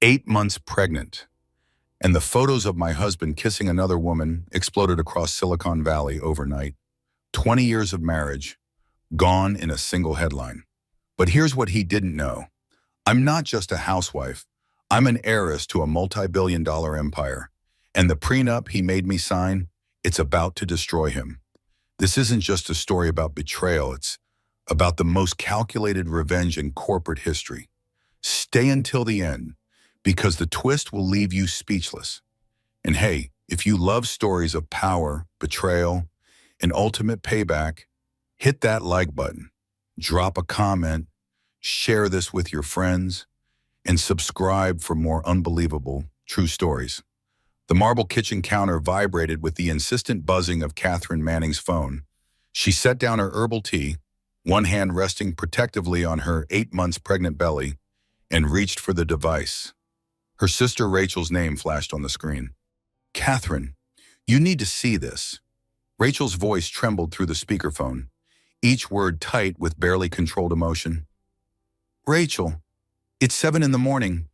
8 months pregnant, and the photos of my husband kissing another woman exploded across Silicon Valley overnight. 20 years of marriage, gone in a single headline. But here's what he didn't know. I'm not just a housewife. I'm an heiress to a multi-billion-dollar empire. And the prenup he made me sign, it's about to destroy him. This isn't just a story about betrayal. It's about the most calculated revenge in corporate history. Stay until the end, because the twist will leave you speechless. And hey, if you love stories of power, betrayal, and ultimate payback, hit that like button, drop a comment, share this with your friends, and subscribe for more unbelievable true stories. The marble kitchen counter vibrated with the insistent buzzing of Catherine Manning's phone. She set down her herbal tea, one hand resting protectively on her 8 months pregnant belly, and reached for the device. Her sister Rachel's name flashed on the screen. "Catherine, you need to see this." Rachel's voice trembled through the speakerphone, each word tight with barely controlled emotion. "Rachel, it's 7 in the morning.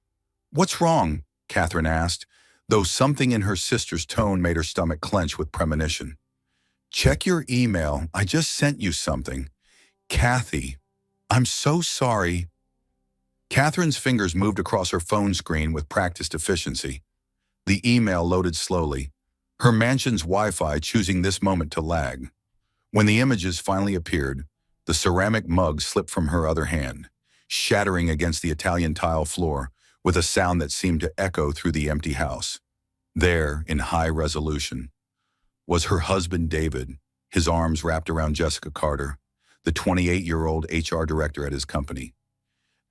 What's wrong?" Catherine asked, though something in her sister's tone made her stomach clench with premonition. "Check your email. I just sent you something. Kathy, I'm so sorry." Catherine's fingers moved across her phone screen with practiced efficiency. The email loaded slowly, her mansion's Wi-Fi choosing this moment to lag. When the images finally appeared, the ceramic mug slipped from her other hand, shattering against the Italian tile floor with a sound that seemed to echo through the empty house. There, in high resolution, was her husband David, his arms wrapped around Jessica Carter, the 28-year-old HR director at his company.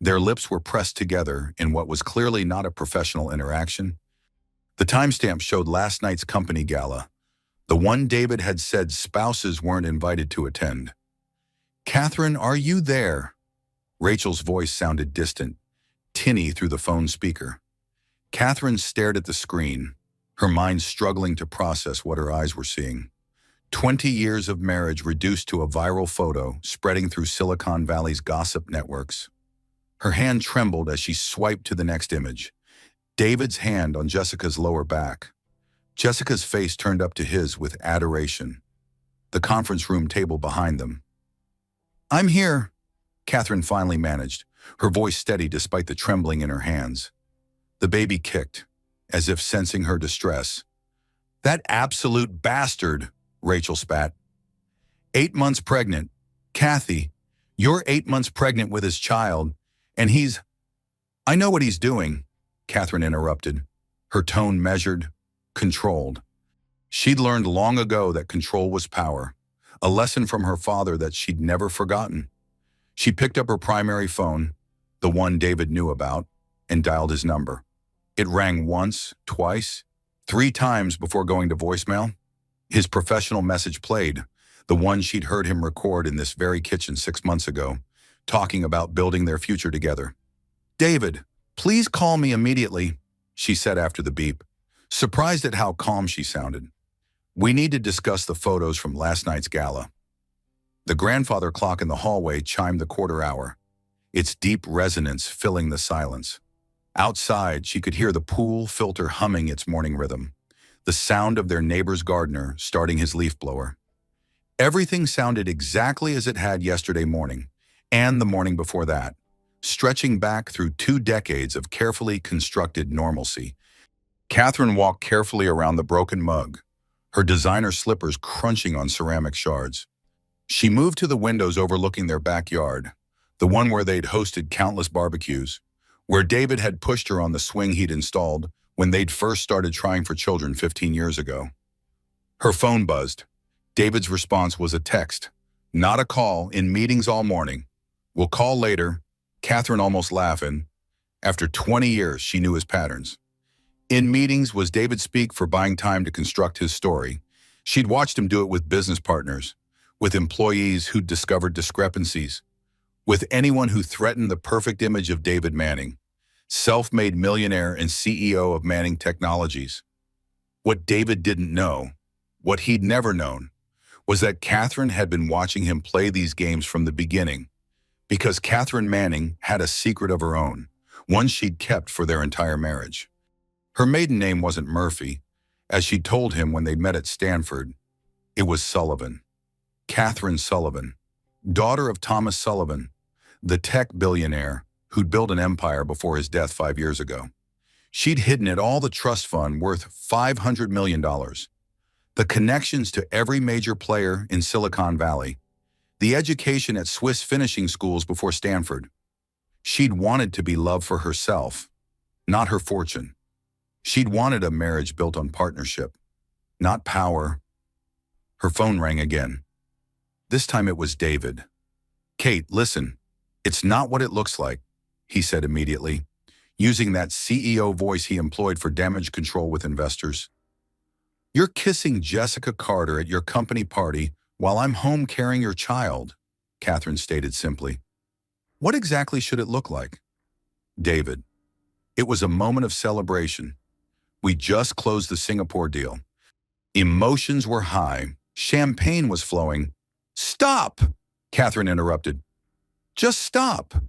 Their lips were pressed together in what was clearly not a professional interaction. The timestamp showed last night's company gala, the one David had said spouses weren't invited to attend. "Catherine, are you there?" Rachel's voice sounded distant, tinny through the phone speaker. Catherine stared at the screen, her mind struggling to process what her eyes were seeing. 20 years of marriage reduced to a viral photo spreading through Silicon Valley's gossip networks. Her hand trembled as she swiped to the next image, David's hand on Jessica's lower back. Jessica's face turned up to his with adoration. The conference room table behind them. "I'm here," Catherine finally managed, her voice steady despite the trembling in her hands. The baby kicked, as if sensing her distress. "That absolute bastard," Rachel spat. 8 months pregnant. Kathy, you're 8 months pregnant with his child, and he's... "I know what he's doing," Catherine interrupted, her tone measured, controlled. She'd learned long ago that control was power, a lesson from her father that she'd never forgotten. She picked up her primary phone, the one David knew about, and dialed his number. It rang once, twice, 3 times before going to voicemail. His professional message played, the one she'd heard him record in this very kitchen 6 months ago, talking about building their future together. "David, please call me immediately," she said after the beep, surprised at how calm she sounded. "We need to discuss the photos from last night's gala." The grandfather clock in the hallway chimed the quarter hour, its deep resonance filling the silence. Outside, she could hear the pool filter humming its morning rhythm, the sound of their neighbor's gardener starting his leaf blower. Everything sounded exactly as it had yesterday morning, and the morning before that, stretching back through 2 decades of carefully constructed normalcy. Catherine walked carefully around the broken mug, her designer slippers crunching on ceramic shards. She moved to the windows overlooking their backyard, the one where they'd hosted countless barbecues, where David had pushed her on the swing he'd installed when they'd first started trying for children 15 years ago. Her phone buzzed. David's response was a text, not a call, in meetings all morning. "We'll call later," Catherine almost laughing. After 20 years, she knew his patterns. In meetings was David speak for buying time to construct his story. She'd watched him do it with business partners, with employees who'd discovered discrepancies, with anyone who threatened the perfect image of David Manning, self-made millionaire and CEO of Manning Technologies. What David didn't know, what he'd never known, was that Catherine had been watching him play these games from the beginning, because Catherine Manning had a secret of her own, one she'd kept for their entire marriage. Her maiden name wasn't Murphy, as she'd told him when they'd met at Stanford. It was Sullivan. Catherine Sullivan, daughter of Thomas Sullivan, the tech billionaire who'd built an empire before his death 5 years ago. She'd hidden it all the trust fund worth $500 million, the connections to every major player in Silicon Valley, the education at Swiss finishing schools before Stanford. She'd wanted to be loved for herself, not her fortune. She'd wanted a marriage built on partnership, not power. Her phone rang again. This time it was David. "Kate, listen, it's not what it looks like," he said immediately, using that CEO voice he employed for damage control with investors. "You're kissing Jessica Carter at your company party while I'm home carrying your child," Catherine stated simply. "What exactly should it look like?" David. It was a moment of celebration. We just closed the Singapore deal. Emotions were high. Champagne was flowing. "Stop!" Catherine interrupted. "Just stop.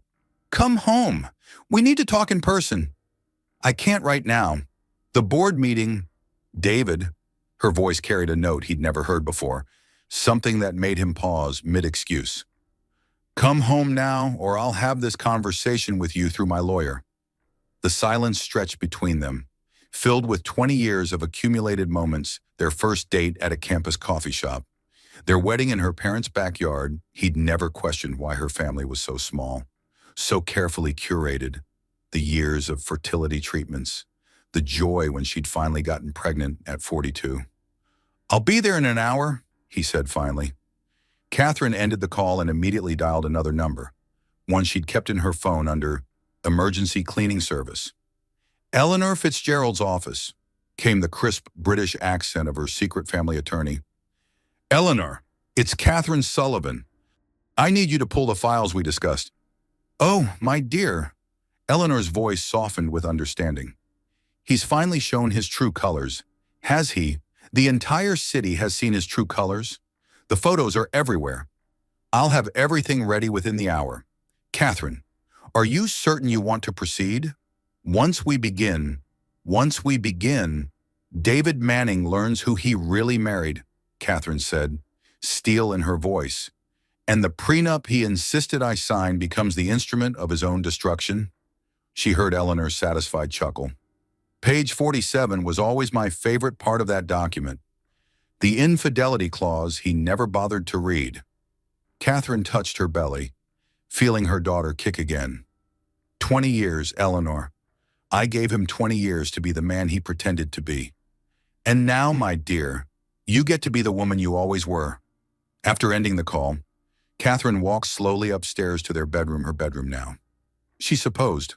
Come home. We need to talk in person." "I can't right now. The board meeting." "David," her voice carried a note he'd never heard before, something that made him pause mid-excuse. "Come home now, or I'll have this conversation with you through my lawyer." The silence stretched between them, filled with 20 years of accumulated moments, their first date at a campus coffee shop, their wedding in her parents' backyard. He'd never questioned why her family was so small, so carefully curated, the years of fertility treatments, the joy when she'd finally gotten pregnant at 42. "I'll be there in an hour," he said finally. Catherine ended the call and immediately dialed another number, one she'd kept in her phone under emergency cleaning service. "Eleanor Fitzgerald's office," came the crisp British accent of her secret family attorney. "Eleanor, it's Catherine Sullivan. I need you to pull the files we discussed." "Oh, my dear." Eleanor's voice softened with understanding. "He's finally shown his true colors, has he? The entire city has seen his true colors. The photos are everywhere. I'll have everything ready within the hour. Catherine, are you certain you want to proceed? Once we begin, David Manning learns who he really married," Catherine said, steel in her voice. "And the prenup he insisted I sign becomes the instrument of his own destruction." She heard Eleanor's satisfied chuckle. "Page 47 was always my favorite part of that document. The infidelity clause he never bothered to read." Catherine touched her belly, feeling her daughter kick again. 20 years, Eleanor. I gave him 20 years to be the man he pretended to be. And now, my dear, you get to be the woman you always were." After ending the call, Catherine walked slowly upstairs to their bedroom, her bedroom now. She supposed.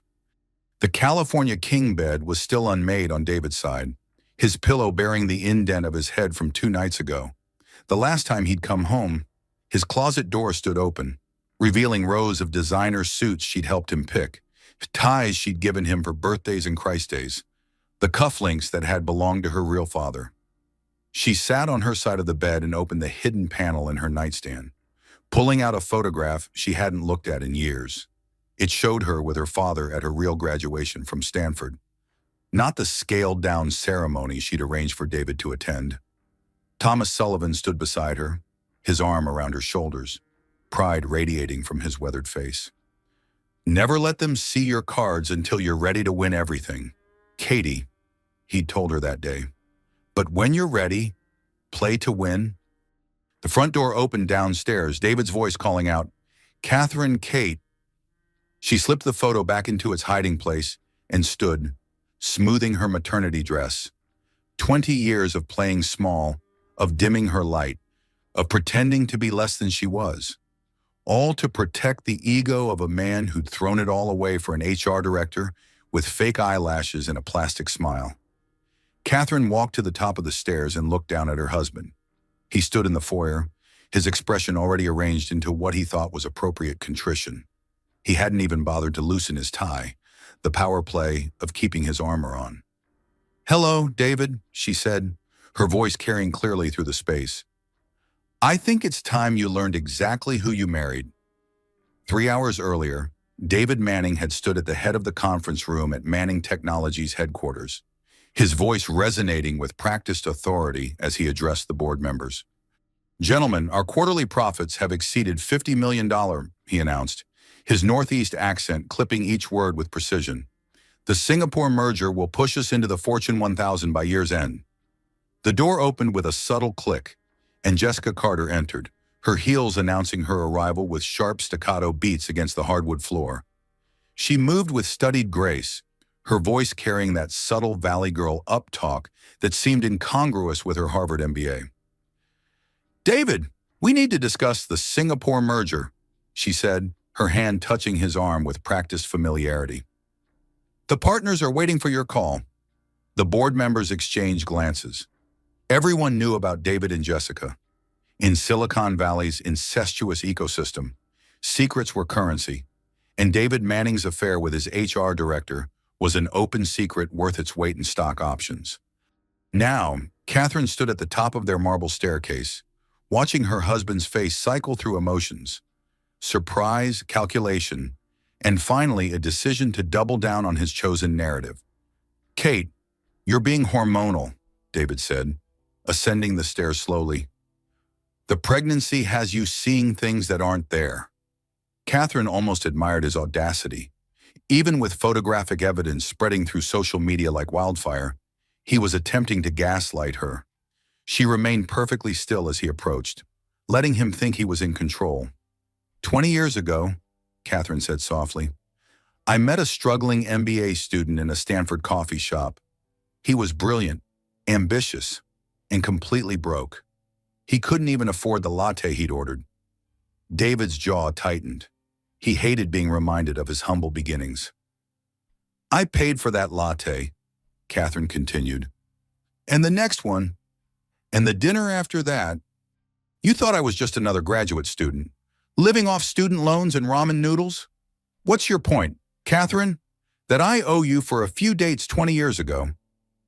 The California king bed was still unmade on David's side, his pillow bearing the indent of his head from 2 nights ago. The last time he'd come home, his closet door stood open, revealing rows of designer suits she'd helped him pick, ties she'd given him for birthdays and Christ days, the cufflinks that had belonged to her real father. She sat on her side of the bed and opened the hidden panel in her nightstand, pulling out a photograph she hadn't looked at in years. It showed her with her father at her real graduation from Stanford, not the scaled-down ceremony she'd arranged for David to attend. Thomas Sullivan stood beside her, his arm around her shoulders, pride radiating from his weathered face. "Never let them see your cards until you're ready to win everything, Katie," he'd told her that day. "But when you're ready, play to win." The front door opened downstairs, David's voice calling out, "Catherine, Kate." She slipped the photo back into its hiding place and stood, smoothing her maternity dress. 20 years of playing small, of dimming her light, of pretending to be less than she was. All to protect the ego of a man who'd thrown it all away for an HR director with fake eyelashes and a plastic smile. Catherine walked to the top of the stairs and looked down at her husband. He stood in the foyer, his expression already arranged into what he thought was appropriate contrition. He hadn't even bothered to loosen his tie, the power play of keeping his armor on. "Hello, David," she said, her voice carrying clearly through the space. "I think it's time you learned exactly who you married." 3 hours earlier, David Manning had stood at the head of the conference room at Manning Technologies headquarters, his voice resonating with practiced authority as he addressed the board members. "Gentlemen, our quarterly profits have exceeded $50 million, he announced, his Northeast accent clipping each word with precision. "The Singapore merger will push us into the Fortune 1000 by year's end." The door opened with a subtle click, and Jessica Carter entered, her heels announcing her arrival with sharp staccato beats against the hardwood floor. She moved with studied grace, her voice carrying that subtle Valley Girl up-talk that seemed incongruous with her Harvard MBA. "David, we need to discuss the Singapore merger," she said, her hand touching his arm with practiced familiarity. "The partners are waiting for your call." The board members exchanged glances. Everyone knew about David and Jessica. In Silicon Valley's incestuous ecosystem, secrets were currency, and David Manning's affair with his HR director was an open secret worth its weight in stock options. Now, Catherine stood at the top of their marble staircase, watching her husband's face cycle through emotions: surprise, calculation, and finally a decision to double down on his chosen narrative. "Kate, you're being hormonal," David said, ascending the stairs slowly. "The pregnancy has you seeing things that aren't there." Catherine almost admired his audacity. Even with photographic evidence spreading through social media like wildfire, he was attempting to gaslight her. She remained perfectly still as he approached, letting him think he was in control. 20 years ago, Catherine said softly, "I met a struggling MBA student in a Stanford coffee shop. He was brilliant, ambitious, and completely broke. He couldn't even afford the latte he'd ordered." David's jaw tightened. He hated being reminded of his humble beginnings. "I paid for that latte," Catherine continued. "And the next one. And the dinner after that. You thought I was just another graduate student, living off student loans and ramen noodles? What's your point, Catherine? That I owe you for a few dates 20 years ago?"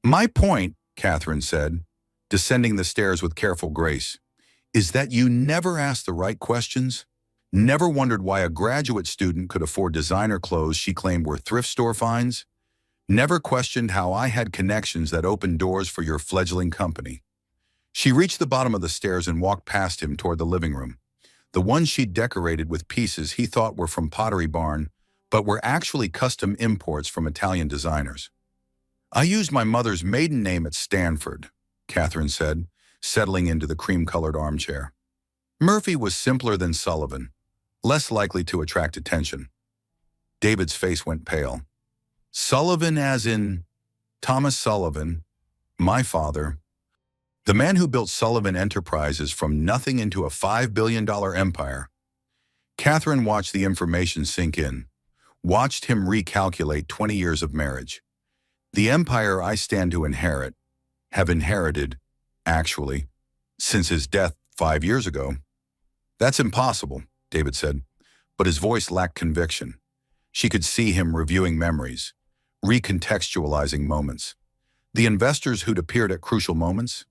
"My point," Catherine said, descending the stairs with careful grace, "is that you never asked the right questions, never wondered why a graduate student could afford designer clothes she claimed were thrift store finds, never questioned how I had connections that opened doors for your fledgling company." She reached the bottom of the stairs and walked past him toward the living room, the one she'd decorated with pieces he thought were from Pottery Barn, but were actually custom imports from Italian designers. "I used my mother's maiden name at Stanford," Catherine said, settling into the cream-colored armchair. "Murphy was simpler than Sullivan, less likely to attract attention." David's face went pale. "Sullivan as in Thomas Sullivan, my father. The man who built Sullivan Enterprises from nothing into a $5 billion empire." Catherine watched the information sink in, watched him recalculate 20 years of marriage. "The empire I stand to inherit, have inherited, actually, since his death 5 years ago." "That's impossible," David said, but his voice lacked conviction. She could see him reviewing memories, recontextualizing moments. The investors who'd appeared at crucial moments,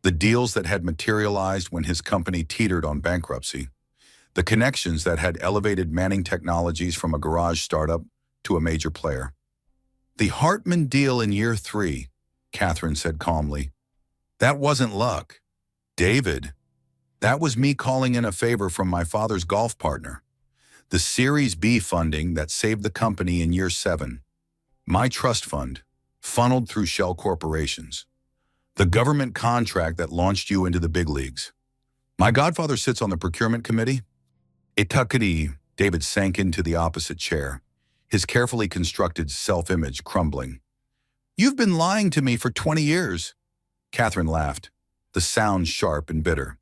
the deals that had materialized when his company teetered on bankruptcy, the connections that had elevated Manning Technologies from a garage startup to a major player. "The Hartman deal in year 3, Catherine said calmly. "That wasn't luck, David. That was me calling in a favor from my father's golf partner. The Series B funding that saved the company in year 7. My trust fund, funneled through shell corporations. The government contract that launched you into the big leagues. My godfather sits on the procurement committee." Itakadi, David sank into the opposite chair, his carefully constructed self-image crumbling. "You've been lying to me for 20 years. Catherine laughed, the sound sharp and bitter.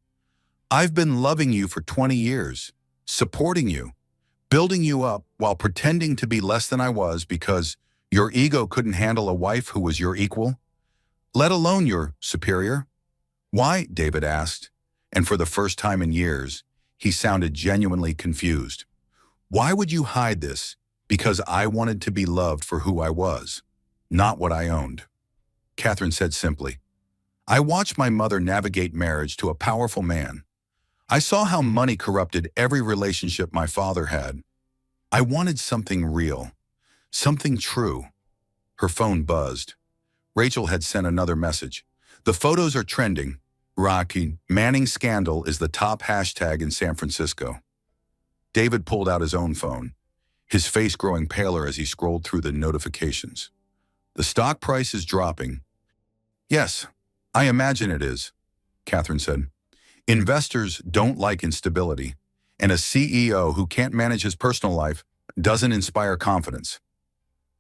"I've been loving you for 20 years, supporting you, building you up while pretending to be less than I was because your ego couldn't handle a wife who was your equal, let alone your superior." "Why?" David asked, and for the first time in years, he sounded genuinely confused. "Why would you hide this? Because I wanted to be loved for who I was, not what I owned." Catherine said simply, "I watched my mother navigate marriage to a powerful man. I saw how money corrupted every relationship my father had. I wanted something real, something true. Her phone buzzed. Rachel had sent another message. The photos are trending. Rocky Manning scandal is the top hashtag in San Francisco. David pulled out his own phone, his face growing paler as he scrolled through the notifications. The stock price is dropping. Yes, I imagine it is, Catherine said. Investors don't like instability, and a CEO who can't manage his personal life doesn't inspire confidence.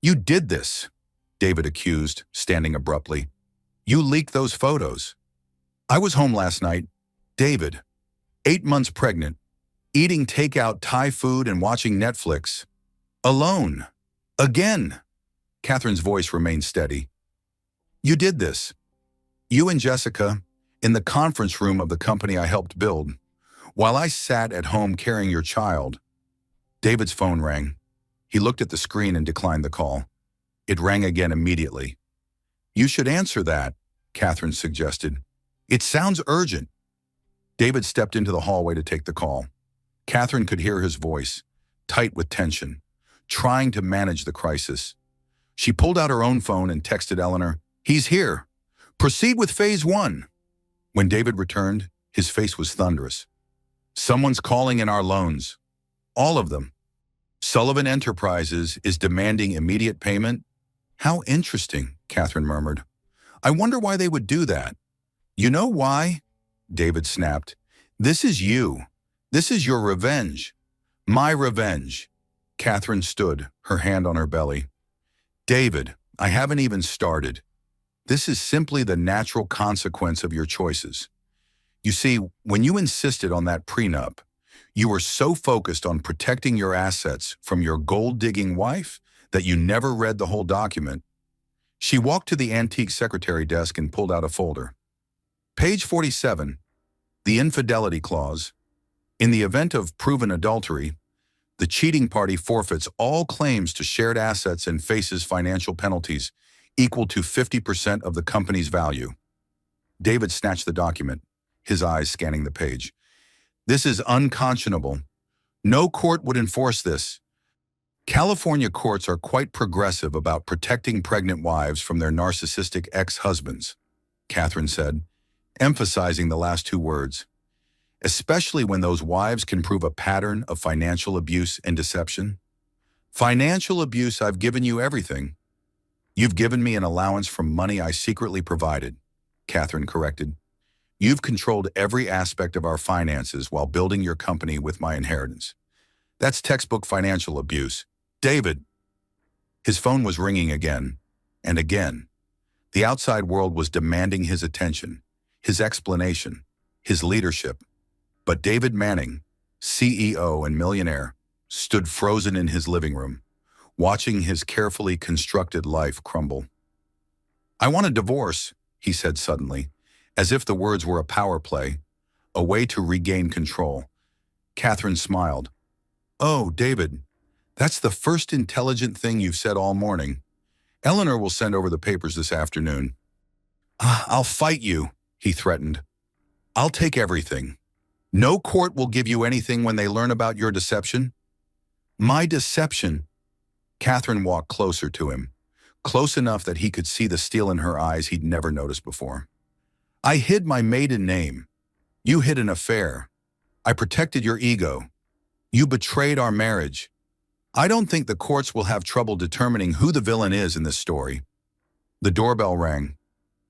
You did this, David accused, standing abruptly. You leaked those photos. I was home last night. David, 8 months pregnant, eating takeout Thai food and watching Netflix. Alone. Again. Catherine's voice remained steady. You did this. You and Jessica, in the conference room of the company I helped build, while I sat at home carrying your child. David's phone rang. He looked at the screen and declined the call. It rang again immediately. You should answer that, Catherine suggested. It sounds urgent. David stepped into the hallway to take the call. Catherine could hear his voice, tight with tension, trying to manage the crisis. She pulled out her own phone and texted Eleanor, He's here. Proceed with phase 1. When David returned, his face was thunderous. Someone's calling in our loans. All of them. Sullivan Enterprises is demanding immediate payment. How interesting, Catherine murmured. I wonder why they would do that. You know why? David snapped. This is you. This is your revenge. My revenge. Catherine stood, her hand on her belly. David, I haven't even started. This is simply the natural consequence of your choices. You see, when you insisted on that prenup, you were so focused on protecting your assets from your gold-digging wife that you never read the whole document. She walked to the antique secretary desk and pulled out a folder. Page 47, the infidelity clause. In the event of proven adultery, the cheating party forfeits all claims to shared assets and faces financial penalties equal to 50% of the company's value. David snatched the document, his eyes scanning the page. This is unconscionable. No court would enforce this. California courts are quite progressive about protecting pregnant wives from their narcissistic ex-husbands, Catherine said, emphasizing the last 2 words. Especially when those wives can prove a pattern of financial abuse and deception. Financial abuse, I've given you everything. You've given me an allowance from money I secretly provided, Catherine corrected. You've controlled every aspect of our finances while building your company with my inheritance. That's textbook financial abuse. David. His phone was ringing again and again. The outside world was demanding his attention, his explanation, his leadership. But David Manning, CEO and millionaire, stood frozen in his living room, watching his carefully constructed life crumble. I want a divorce, he said suddenly, as if the words were a power play, a way to regain control. Catherine smiled. Oh, David, that's the first intelligent thing you've said all morning. Eleanor will send over the papers this afternoon. I'll fight you, he threatened. I'll take everything. No court will give you anything when they learn about your deception. My deception. Catherine walked closer to him, close enough that he could see the steel in her eyes he'd never noticed before. I hid my maiden name. You hid an affair. I protected your ego. You betrayed our marriage. I don't think the courts will have trouble determining who the villain is in this story. The doorbell rang.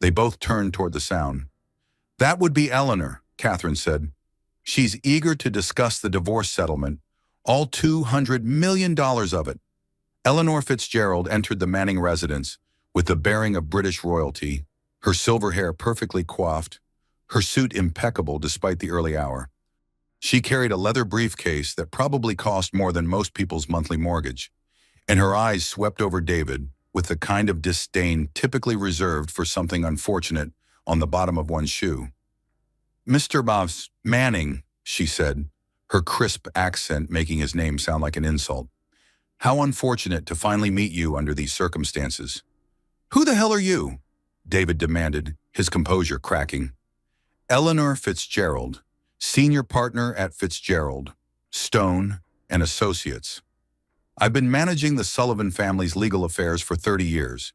They both turned toward the sound. That would be Eleanor, Catherine said. She's eager to discuss the divorce settlement, all $200 million of it. Eleanor Fitzgerald entered the Manning residence with the bearing of British royalty, her silver hair perfectly coiffed, her suit impeccable despite the early hour. She carried a leather briefcase that probably cost more than most people's monthly mortgage, and her eyes swept over David with the kind of disdain typically reserved for something unfortunate on the bottom of one's shoe. Mr. Manning, she said, her crisp accent making his name sound like an insult. How unfortunate to finally meet you under these circumstances. Who the hell are you? David demanded, his composure cracking. Eleanor Fitzgerald, senior partner at Fitzgerald, Stone and Associates. I've been managing the Sullivan family's legal affairs for 30 years.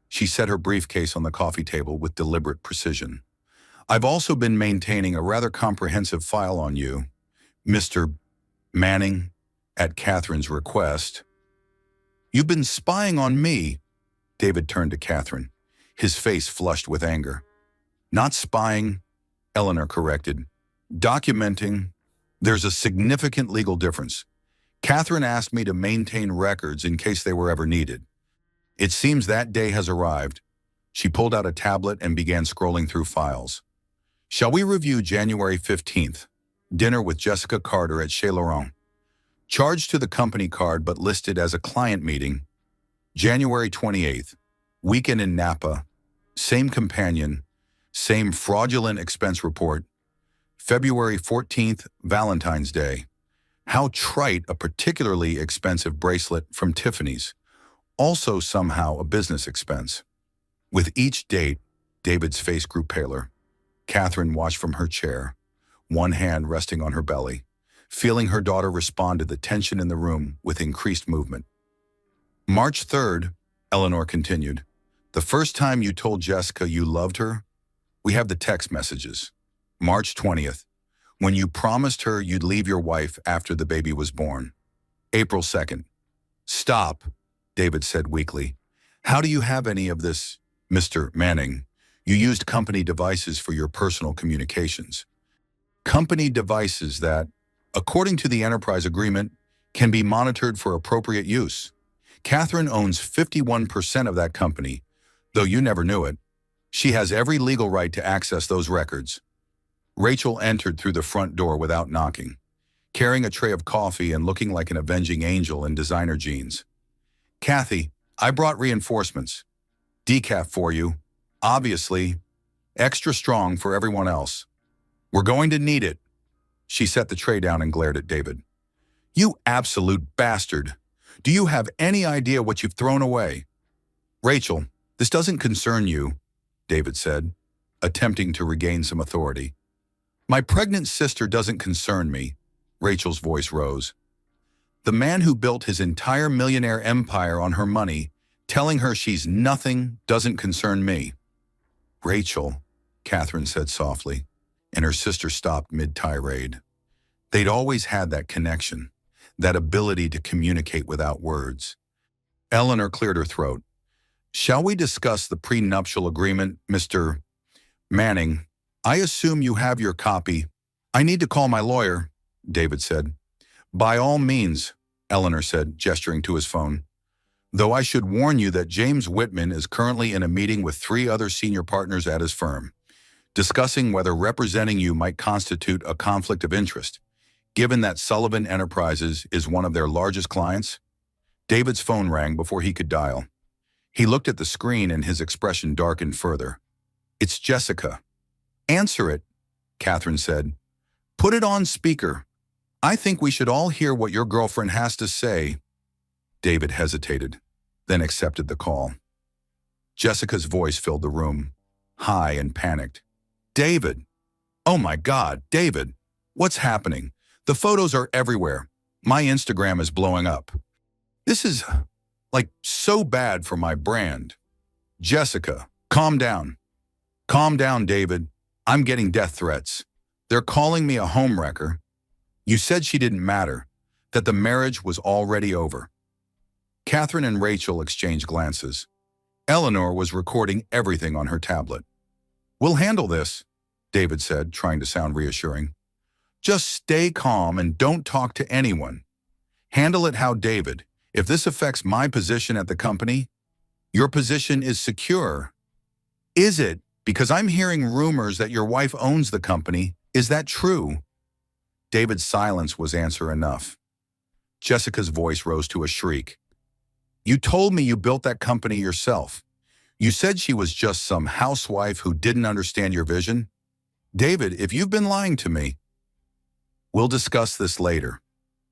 She set her briefcase on the coffee table with deliberate precision. I've also been maintaining a rather comprehensive file on you, Mr. Manning, at Catherine's request. You've been spying on me. David turned to Catherine, his face flushed with anger. Not spying, Eleanor corrected. Documenting. There's a significant legal difference. Catherine asked me to maintain records in case they were ever needed. It seems that day has arrived. She pulled out a tablet and began scrolling through files. Shall we review January 15th? Dinner with Jessica Carter at Chez Laurent. Charged to the company card but listed as a client meeting. January 28th. Weekend in Napa. Same companion. Same fraudulent expense report. February 14th, Valentine's Day. How trite, a particularly expensive bracelet from Tiffany's. Also somehow a business expense. With each date, David's face grew paler. Catherine watched from her chair, one hand resting on her belly, feeling her daughter respond to the tension in the room with increased movement. March 3rd, Eleanor continued. The first time you told Jessica you loved her, we have the text messages. March 20th, when you promised her you'd leave your wife after the baby was born. April 2nd. Stop, David said weakly. How do you have any of this, Mr. Manning? You used company devices for your personal communications. Company devices that, according to the enterprise agreement, can be monitored for appropriate use. Catherine owns 51% of that company, though you never knew it. She has every legal right to access those records. Rachel entered through the front door without knocking, carrying a tray of coffee and looking like an avenging angel in designer jeans. Kathy, I brought reinforcements. Decaf for you. Obviously, extra strong for everyone else. We're going to need it. She set the tray down and glared at David. You absolute bastard. Do you have any idea what you've thrown away? Rachel, this doesn't concern you, David said, attempting to regain some authority. My pregnant sister doesn't concern me, Rachel's voice rose. The man who built his entire millionaire empire on her money, telling her she's nothing, doesn't concern me. Rachel, Catherine said softly, and her sister stopped mid-tirade. They'd always had that connection, that ability to communicate without words. Eleanor cleared her throat. Shall we discuss the prenuptial agreement, Mr. Manning? I assume you have your copy. I need to call my lawyer, David said. By all means, Eleanor said, gesturing to his phone. Though I should warn you that James Whitman is currently in a meeting with 3 other senior partners at his firm, discussing whether representing you might constitute a conflict of interest, given that Sullivan Enterprises is one of their largest clients. David's phone rang before he could dial. He looked at the screen and his expression darkened further. It's Jessica. Answer it, Catherine said. Put it on speaker. I think we should all hear what your girlfriend has to say. David hesitated, then accepted the call. Jessica's voice filled the room, high and panicked. David! Oh my God, David! What's happening? The photos are everywhere. My Instagram is blowing up. This is, so bad for my brand. Jessica, calm down. Calm down, David. I'm getting death threats. They're calling me a homewrecker. You said she didn't matter, that the marriage was already over. Catherine and Rachel exchanged glances. Eleanor was recording everything on her tablet. We'll handle this, David said, trying to sound reassuring. Just stay calm and don't talk to anyone. Handle it how David. If this affects my position at the company, your position is secure. Is it? Because I'm hearing rumors that your wife owns the company. Is that true? David's silence was answer enough. Jessica's voice rose to a shriek. You told me you built that company yourself. You said she was just some housewife who didn't understand your vision. David, if you've been lying to me. We'll discuss this later,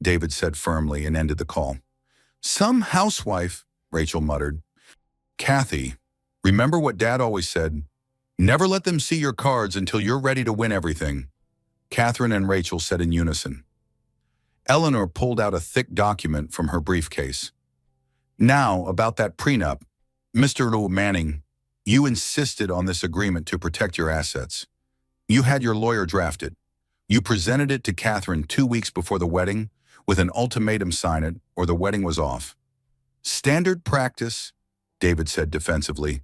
David said firmly and ended the call. Some housewife, Rachel muttered. Kathy, remember what Dad always said? Never let them see your cards until you're ready to win everything. Catherine and Rachel said in unison. Eleanor pulled out a thick document from her briefcase. Now, about that prenup. Mr. Manning, you insisted on this agreement to protect your assets. You had your lawyer draft it. You presented it to Catherine 2 weeks before the wedding with an ultimatum: sign it or the wedding was off. Standard practice, David said defensively.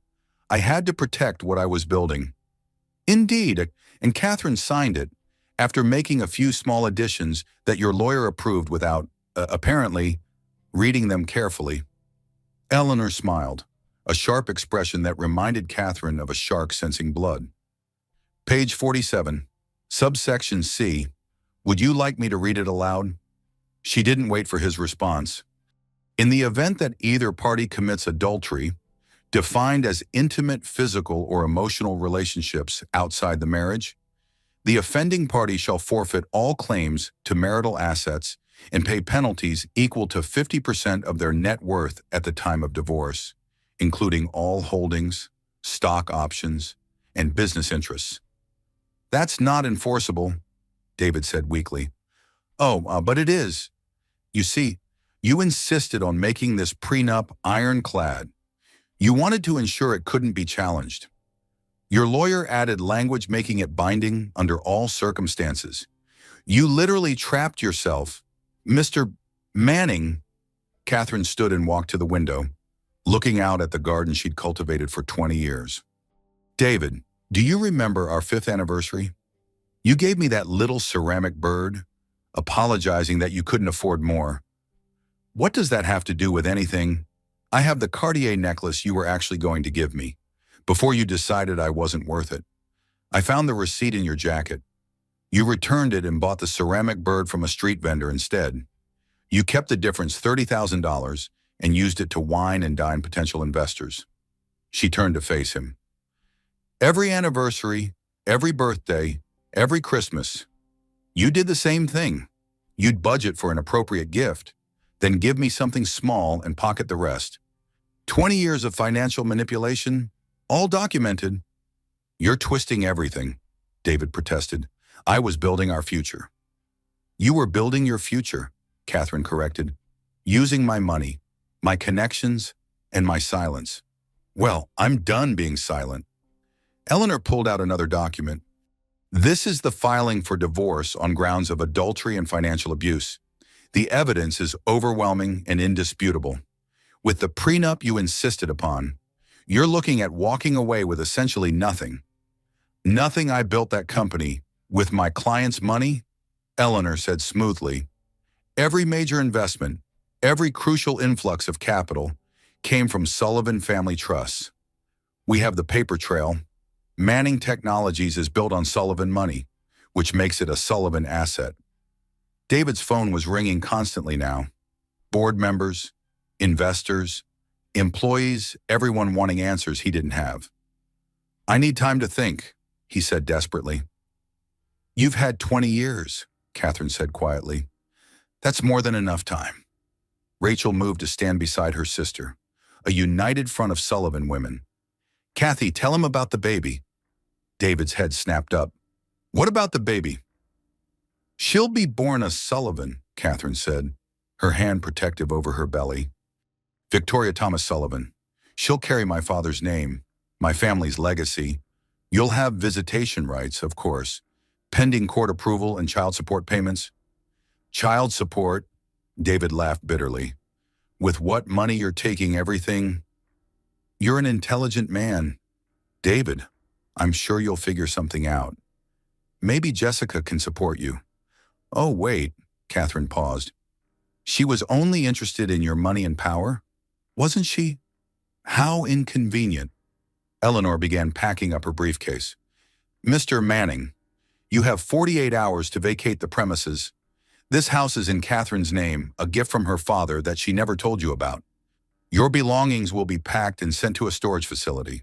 I had to protect what I was building. Indeed, and Catherine signed it after making a few small additions that your lawyer approved without, apparently, reading them carefully. Eleanor smiled, a sharp expression that reminded Catherine of a shark sensing blood. Page 47, subsection C. Would you like me to read it aloud? She didn't wait for his response. In the event that either party commits adultery, defined as intimate physical or emotional relationships outside the marriage, the offending party shall forfeit all claims to marital assets and pay penalties equal to 50% of their net worth at the time of divorce, including all holdings, stock options, and business interests. That's not enforceable, David said weakly. Oh, but it is. You see, you insisted on making this prenup ironclad. You wanted to ensure it couldn't be challenged. Your lawyer added language making it binding under all circumstances. You literally trapped yourself. Mr. Manning, Catherine stood and walked to the window, looking out at the garden she'd cultivated for 20 years. David, do you remember our 5th anniversary? You gave me that little ceramic bird, apologizing that you couldn't afford more. What does that have to do with anything? I have the Cartier necklace you were actually going to give me, before you decided I wasn't worth it. I found the receipt in your jacket. You returned it and bought the ceramic bird from a street vendor instead. You kept the difference, $30,000, and used it to wine and dine potential investors. She turned to face him. Every anniversary, every birthday, every Christmas, you did the same thing. You'd budget for an appropriate gift, then give me something small and pocket the rest. 20 years of financial manipulation, all documented. You're twisting everything, David protested. I was building our future. You were building your future, Catherine corrected, using my money, my connections, and my silence. Well, I'm done being silent. Eleanor pulled out another document. This is the filing for divorce on grounds of adultery and financial abuse. The evidence is overwhelming and indisputable. With the prenup you insisted upon, you're looking at walking away with essentially nothing. Nothing. I built that company with my client's money, Eleanor said smoothly. Every major investment, every crucial influx of capital came from Sullivan Family Trusts. We have the paper trail. Manning Technologies is built on Sullivan money, which makes it a Sullivan asset. David's phone was ringing constantly now. Board members, investors, employees, everyone wanting answers he didn't have. I need time to think, he said desperately. You've had 20 years, Catherine said quietly. That's more than enough time. Rachel moved to stand beside her sister, a united front of Sullivan women. Kathy, tell him about the baby. David's head snapped up. What about the baby? She'll be born a Sullivan, Catherine said, her hand protective over her belly. Victoria Thomas Sullivan. She'll carry my father's name, my family's legacy. You'll have visitation rights, of course, pending court approval and child support payments. Child support, David laughed bitterly. With what money you're taking everything? You're an intelligent man. David, I'm sure you'll figure something out. Maybe Jessica can support you. Oh, wait, Catherine paused. She was only interested in your money and power, wasn't she? How inconvenient. Eleanor began packing up her briefcase. Mr. Manning, you have 48 hours to vacate the premises. This house is in Catherine's name, a gift from her father that she never told you about. Your belongings will be packed and sent to a storage facility.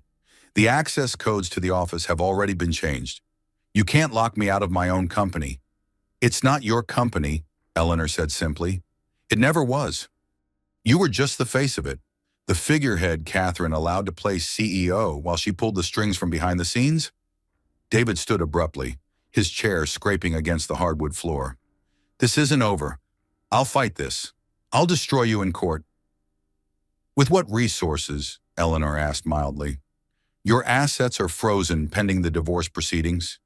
The access codes to the office have already been changed. You can't lock me out of my own company. It's not your company, Eleanor said simply. It never was. You were just the face of it, the figurehead Catherine allowed to play CEO while she pulled the strings from behind the scenes. David stood abruptly, his chair scraping against the hardwood floor. This isn't over. I'll fight this. I'll destroy you in court. With what resources? Eleanor asked mildly. Your assets are frozen pending the divorce proceedings.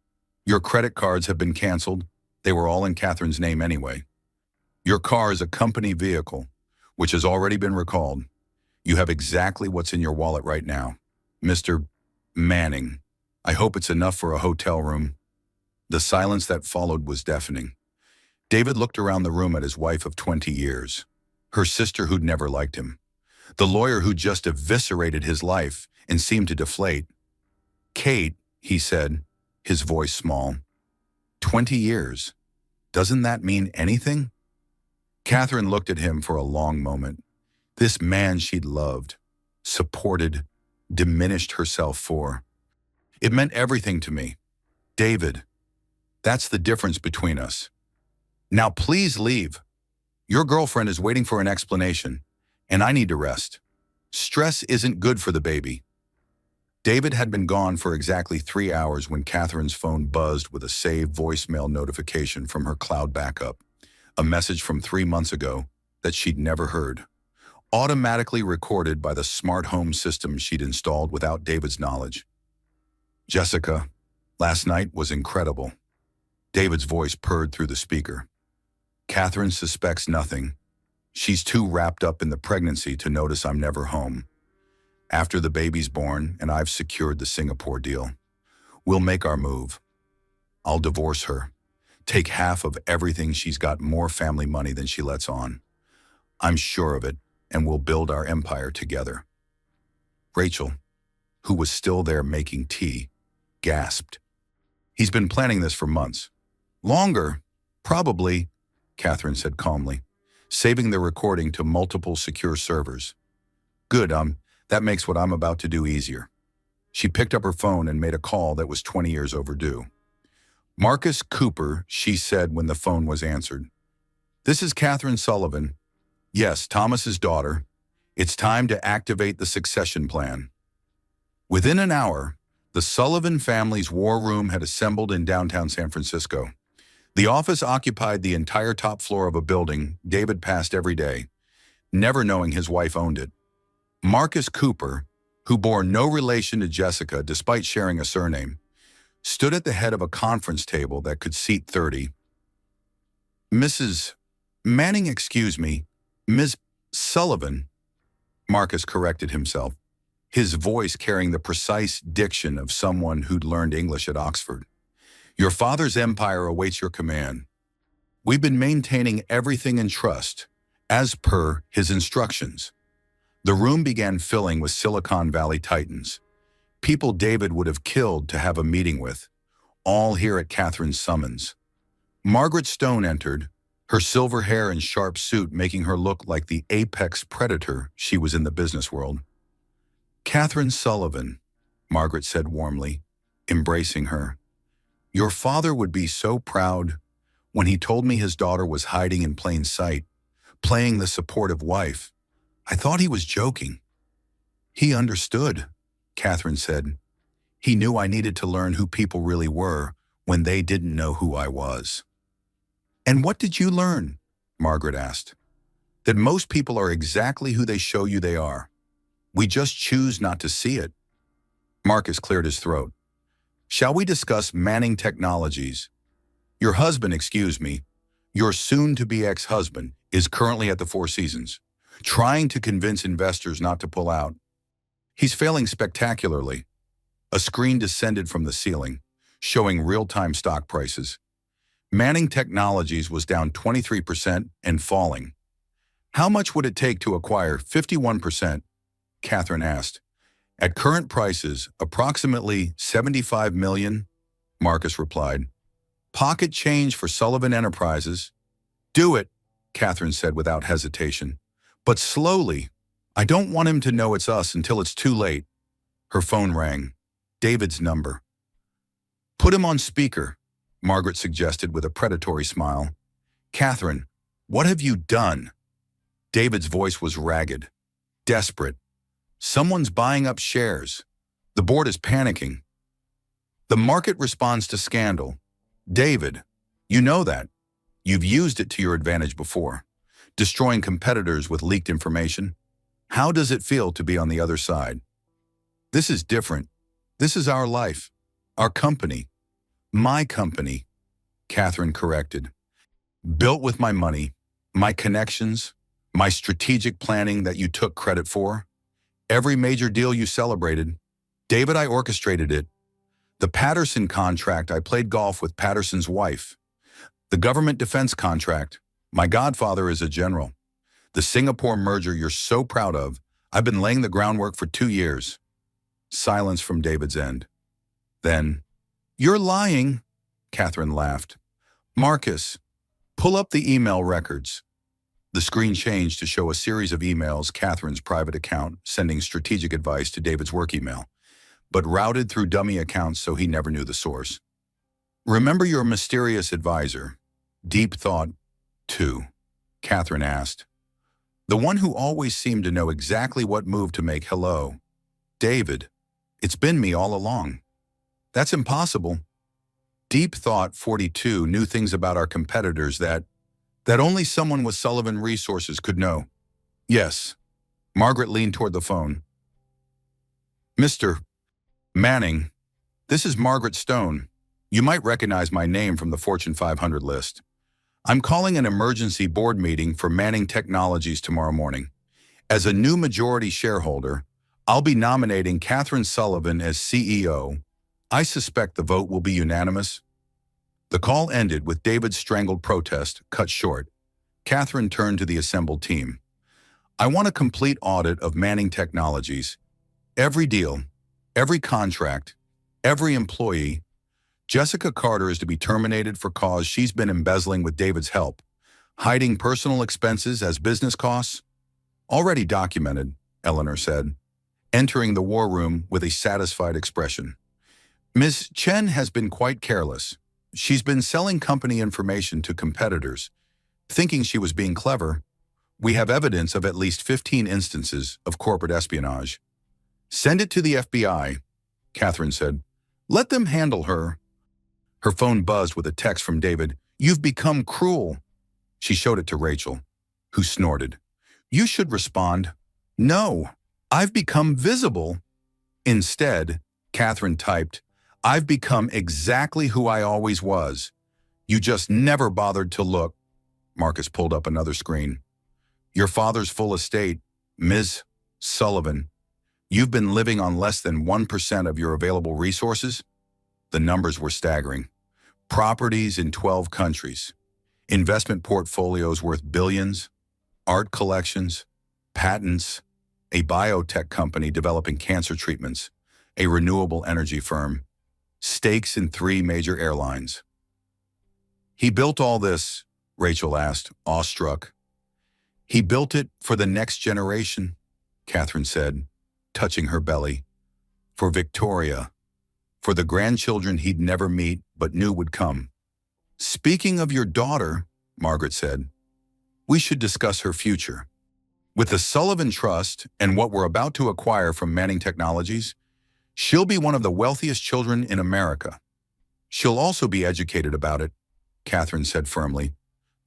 Your credit cards have been canceled. They were all in Catherine's name anyway. Your car is a company vehicle, which has already been recalled. You have exactly what's in your wallet right now. Mr. Manning, I hope it's enough for a hotel room. The silence that followed was deafening. David looked around the room at his wife of 20 years, her sister who'd never liked him, the lawyer who just eviscerated his life and seemed to deflate. Kate, he said, his voice small. 20 years. Doesn't that mean anything? Catherine looked at him for a long moment. This man she'd loved, supported, diminished herself for. It meant everything to me. David, that's the difference between us. Now please leave. Your girlfriend is waiting for an explanation, and I need to rest. Stress isn't good for the baby. David had been gone for exactly 3 hours when Catherine's phone buzzed with a saved voicemail notification from her cloud backup, a message from 3 months ago that she'd never heard, automatically recorded by the smart home system she'd installed without David's knowledge. Jessica, last night was incredible. David's voice purred through the speaker. Catherine suspects nothing. She's too wrapped up in the pregnancy to notice I'm never home. After the baby's born and I've secured the Singapore deal, we'll make our move. I'll divorce her, take half of everything. She's got more family money than she lets on. I'm sure of it, and we'll build our empire together. Rachel, who was still there making tea, gasped. He's been planning this for months. Longer, probably, Catherine said calmly, saving the recording to multiple secure servers. Good, that makes what I'm about to do easier. She picked up her phone and made a call that was 20 years overdue. Marcus Cooper, she said when the phone was answered. This is Catherine Sullivan. Yes, Thomas's daughter. It's time to activate the succession plan. Within an hour, the Sullivan family's war room had assembled in downtown San Francisco. The office occupied the entire top floor of a building David passed every day, never knowing his wife owned it. Marcus Cooper, who bore no relation to Jessica despite sharing a surname, stood at the head of a conference table that could seat 30. Mrs. Manning, excuse me, Ms. Sullivan, Marcus corrected himself, his voice carrying the precise diction of someone who'd learned English at Oxford. Your father's empire awaits your command. We've been maintaining everything in trust, as per his instructions. The room began filling with Silicon Valley titans, people David would have killed to have a meeting with, all here at Catherine's summons. Margaret Stone entered, her silver hair and sharp suit making her look like the apex predator she was in the business world. Catherine Sullivan, Margaret said warmly, embracing her. Your father would be so proud. When he told me his daughter was hiding in plain sight, playing the supportive wife, I thought he was joking. He understood, Catherine said. He knew I needed to learn who people really were when they didn't know who I was. And what did you learn? Margaret asked. That most people are exactly who they show you they are. We just choose not to see it. Marcus cleared his throat. Shall we discuss Manning Technologies? Your husband, excuse me, your soon-to-be ex-husband, is currently at the Four Seasons, trying to convince investors not to pull out. He's failing spectacularly. A screen descended from the ceiling, showing real-time stock prices. Manning Technologies was down 23% and falling. How much would it take to acquire 51%? Catherine asked. At current prices, approximately $75 million, Marcus replied. Pocket change for Sullivan Enterprises. Do it, Catherine said without hesitation. But slowly. I don't want him to know it's us until it's too late. Her phone rang. David's number. Put him on speaker, Margaret suggested with a predatory smile. Catherine, what have you done? David's voice was ragged, desperate. Someone's buying up shares. The board is panicking. The market responds to scandal. David, you know that. You've used it to your advantage before. destroying competitors with leaked information. How does it feel to be on the other side? This is different. This is our life, our company, my company, Catherine corrected. Built with my money, my connections, my strategic planning that you took credit for. Every major deal you celebrated, David, I orchestrated it. The Patterson contract, I played golf with Patterson's wife. The government defense contract, my godfather is a general. The Singapore merger you're so proud of, I've been laying the groundwork for 2 years. Silence from David's end. Then, you're lying, Catherine laughed. Marcus, pull up the email records. The screen changed to show a series of emails, Catherine's private account, sending strategic advice to David's work email, but routed through dummy accounts so he never knew the source. Remember your mysterious advisor, Deep Thought 2, Catherine asked. The one who always seemed to know exactly what move to make. Hello. David, it's been me all along. That's impossible. Deep Thought 42 knew things about our competitors that only someone with Sullivan resources could know. Yes. Margaret leaned toward the phone. Mr. Manning, this is Margaret Stone. You might recognize my name from the Fortune 500 list. I'm calling an emergency board meeting for Manning Technologies tomorrow morning. As a new majority shareholder, I'll be nominating Catherine Sullivan as CEO. I suspect the vote will be unanimous. The call ended with David's strangled protest cut short. Catherine turned to the assembled team. I want a complete audit of Manning Technologies. Every deal, every contract, every employee. Jessica Carter is to be terminated for cause she's been embezzling with David's help, hiding personal expenses as business costs. Already documented, Eleanor said, entering the war room with a satisfied expression. Ms. Chen has been quite careless. She's been selling company information to competitors, thinking she was being clever. We have evidence of at least 15 instances of corporate espionage. Send it to the FBI, Catherine said. Let them handle her. Her phone buzzed with a text from David. You've become cruel. She showed it to Rachel, who snorted. You should respond. No, I've become visible. Instead, Catherine typed, I've become exactly who I always was. You just never bothered to look. Marcus pulled up another screen. Your father's full estate, Ms. Sullivan. You've been living on less than 1% of your available resources? The numbers were staggering. Properties in 12 countries, investment portfolios worth billions, art collections, patents, a biotech company developing cancer treatments, a renewable energy firm, stakes in 3 major airlines. He built all this, Rachel asked, awestruck. He built it for the next generation, Catherine said, touching her belly. For Victoria, for the grandchildren he'd never meet but knew would come. Speaking of your daughter, Margaret said, we should discuss her future. With the Sullivan Trust and what we're about to acquire from Manning Technologies, she'll be one of the wealthiest children in America. She'll also be educated about it, Catherine said firmly.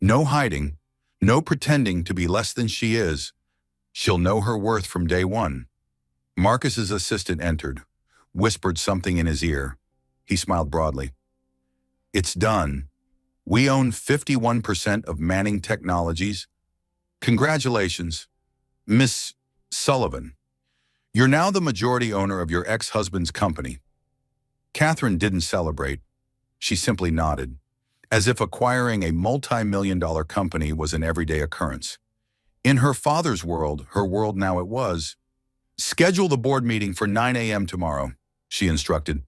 No hiding, no pretending to be less than she is. She'll know her worth from day one. Marcus's assistant entered, whispered something in his ear. He smiled broadly. It's done. We own 51% of Manning Technologies. Congratulations, Miss Sullivan. You're now the majority owner of your ex-husband's company. Catherine didn't celebrate. She simply nodded, as if acquiring a multi-million-dollar company was an everyday occurrence. In her father's world, her world now it was. Schedule the board meeting for 9 a.m. tomorrow, she instructed.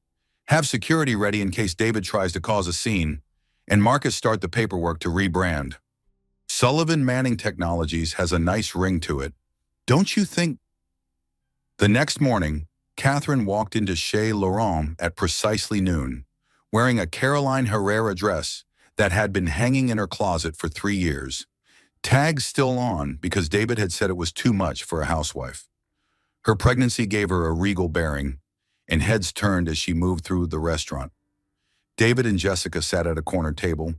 Have security ready in case David tries to cause a scene, and Marcus start the paperwork to rebrand. Sullivan Manning Technologies has a nice ring to it. Don't you think? The next morning, Catherine walked into Chez Laurent at precisely noon, wearing a Caroline Herrera dress that had been hanging in her closet for 3 years. Tags still on because David had said it was too much for a housewife. Her pregnancy gave her a regal bearing, and heads turned as she moved through the restaurant. David and Jessica sat at a corner table,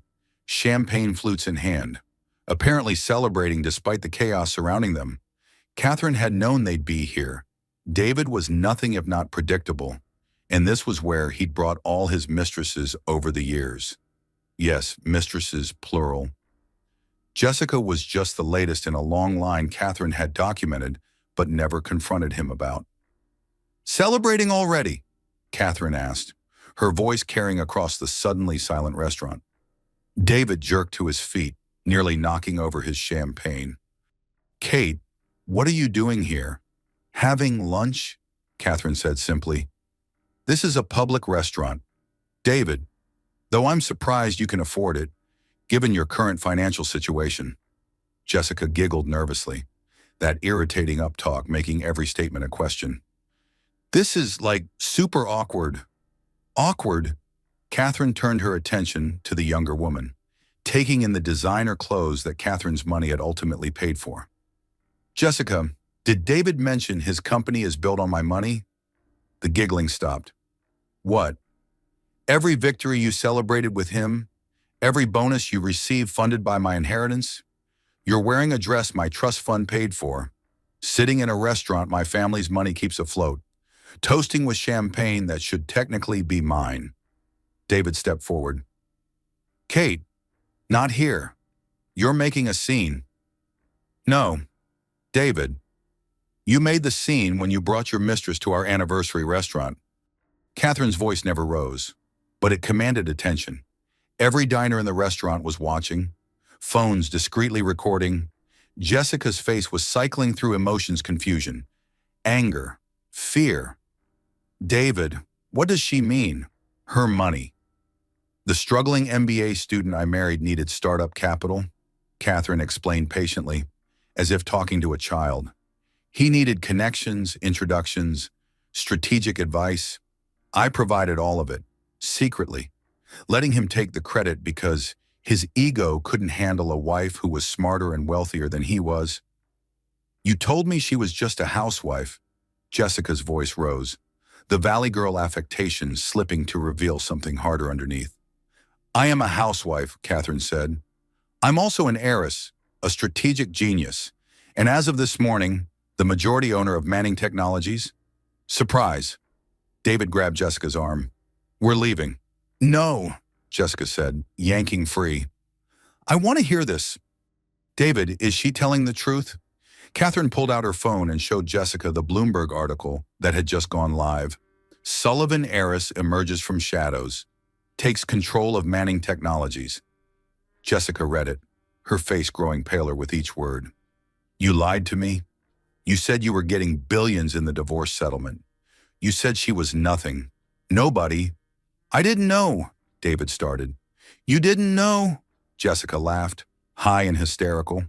champagne flutes in hand, apparently celebrating despite the chaos surrounding them. Catherine had known they'd be here. David was nothing if not predictable, and this was where he'd brought all his mistresses over the years. Yes, mistresses, plural. Jessica was just the latest in a long line Catherine had documented but never confronted him about. "Celebrating already?" Catherine asked, her voice carrying across the suddenly silent restaurant. David jerked to his feet, nearly knocking over his champagne. "Kate, what are you doing here?" "Having lunch," Catherine said simply. "This is a public restaurant. David, though I'm surprised you can afford it, given your current financial situation." Jessica giggled nervously, that irritating uptalk making every statement a question. "This is, like, super awkward." "Awkward?" Catherine turned her attention to the younger woman, taking in the designer clothes that Catherine's money had ultimately paid for. "Jessica, did David mention his company is built on my money?" The giggling stopped. "What? Every victory you celebrated with him? Every bonus you received funded by my inheritance? You're wearing a dress my trust fund paid for, sitting in a restaurant my family's money keeps afloat, toasting with champagne that should technically be mine." David stepped forward. "Kate, not here. You're making a scene." "No, David. You made the scene when you brought your mistress to our anniversary restaurant." Catherine's voice never rose, but it commanded attention. Every diner in the restaurant was watching, phones discreetly recording. Jessica's face was cycling through emotions: confusion, anger, fear. "David, what does she mean? Her money?" "The struggling MBA student I married needed startup capital," Catherine explained patiently, as if talking to a child. "He needed connections, introductions, strategic advice. I provided all of it, secretly, letting him take the credit because his ego couldn't handle a wife who was smarter and wealthier than he was." "You told me she was just a housewife." Jessica's voice rose, the Valley Girl affectation slipping to reveal something harder underneath. "I am a housewife," Catherine said. "I'm also an heiress, a strategic genius, and as of this morning, the majority owner of Manning Technologies." "Surprise." David grabbed Jessica's arm. "We're leaving." "No," Jessica said, yanking free. "I want to hear this." "David, is she telling the truth?" Catherine pulled out her phone and showed Jessica the Bloomberg article that had just gone live. "Sullivan heiress emerges from shadows, takes control of Manning Technologies." Jessica read it, her face growing paler with each word. "You lied to me. You said you were getting billions in the divorce settlement. You said she was nothing. Nobody." "I didn't know," David started. "You didn't know?" Jessica laughed, high and hysterical.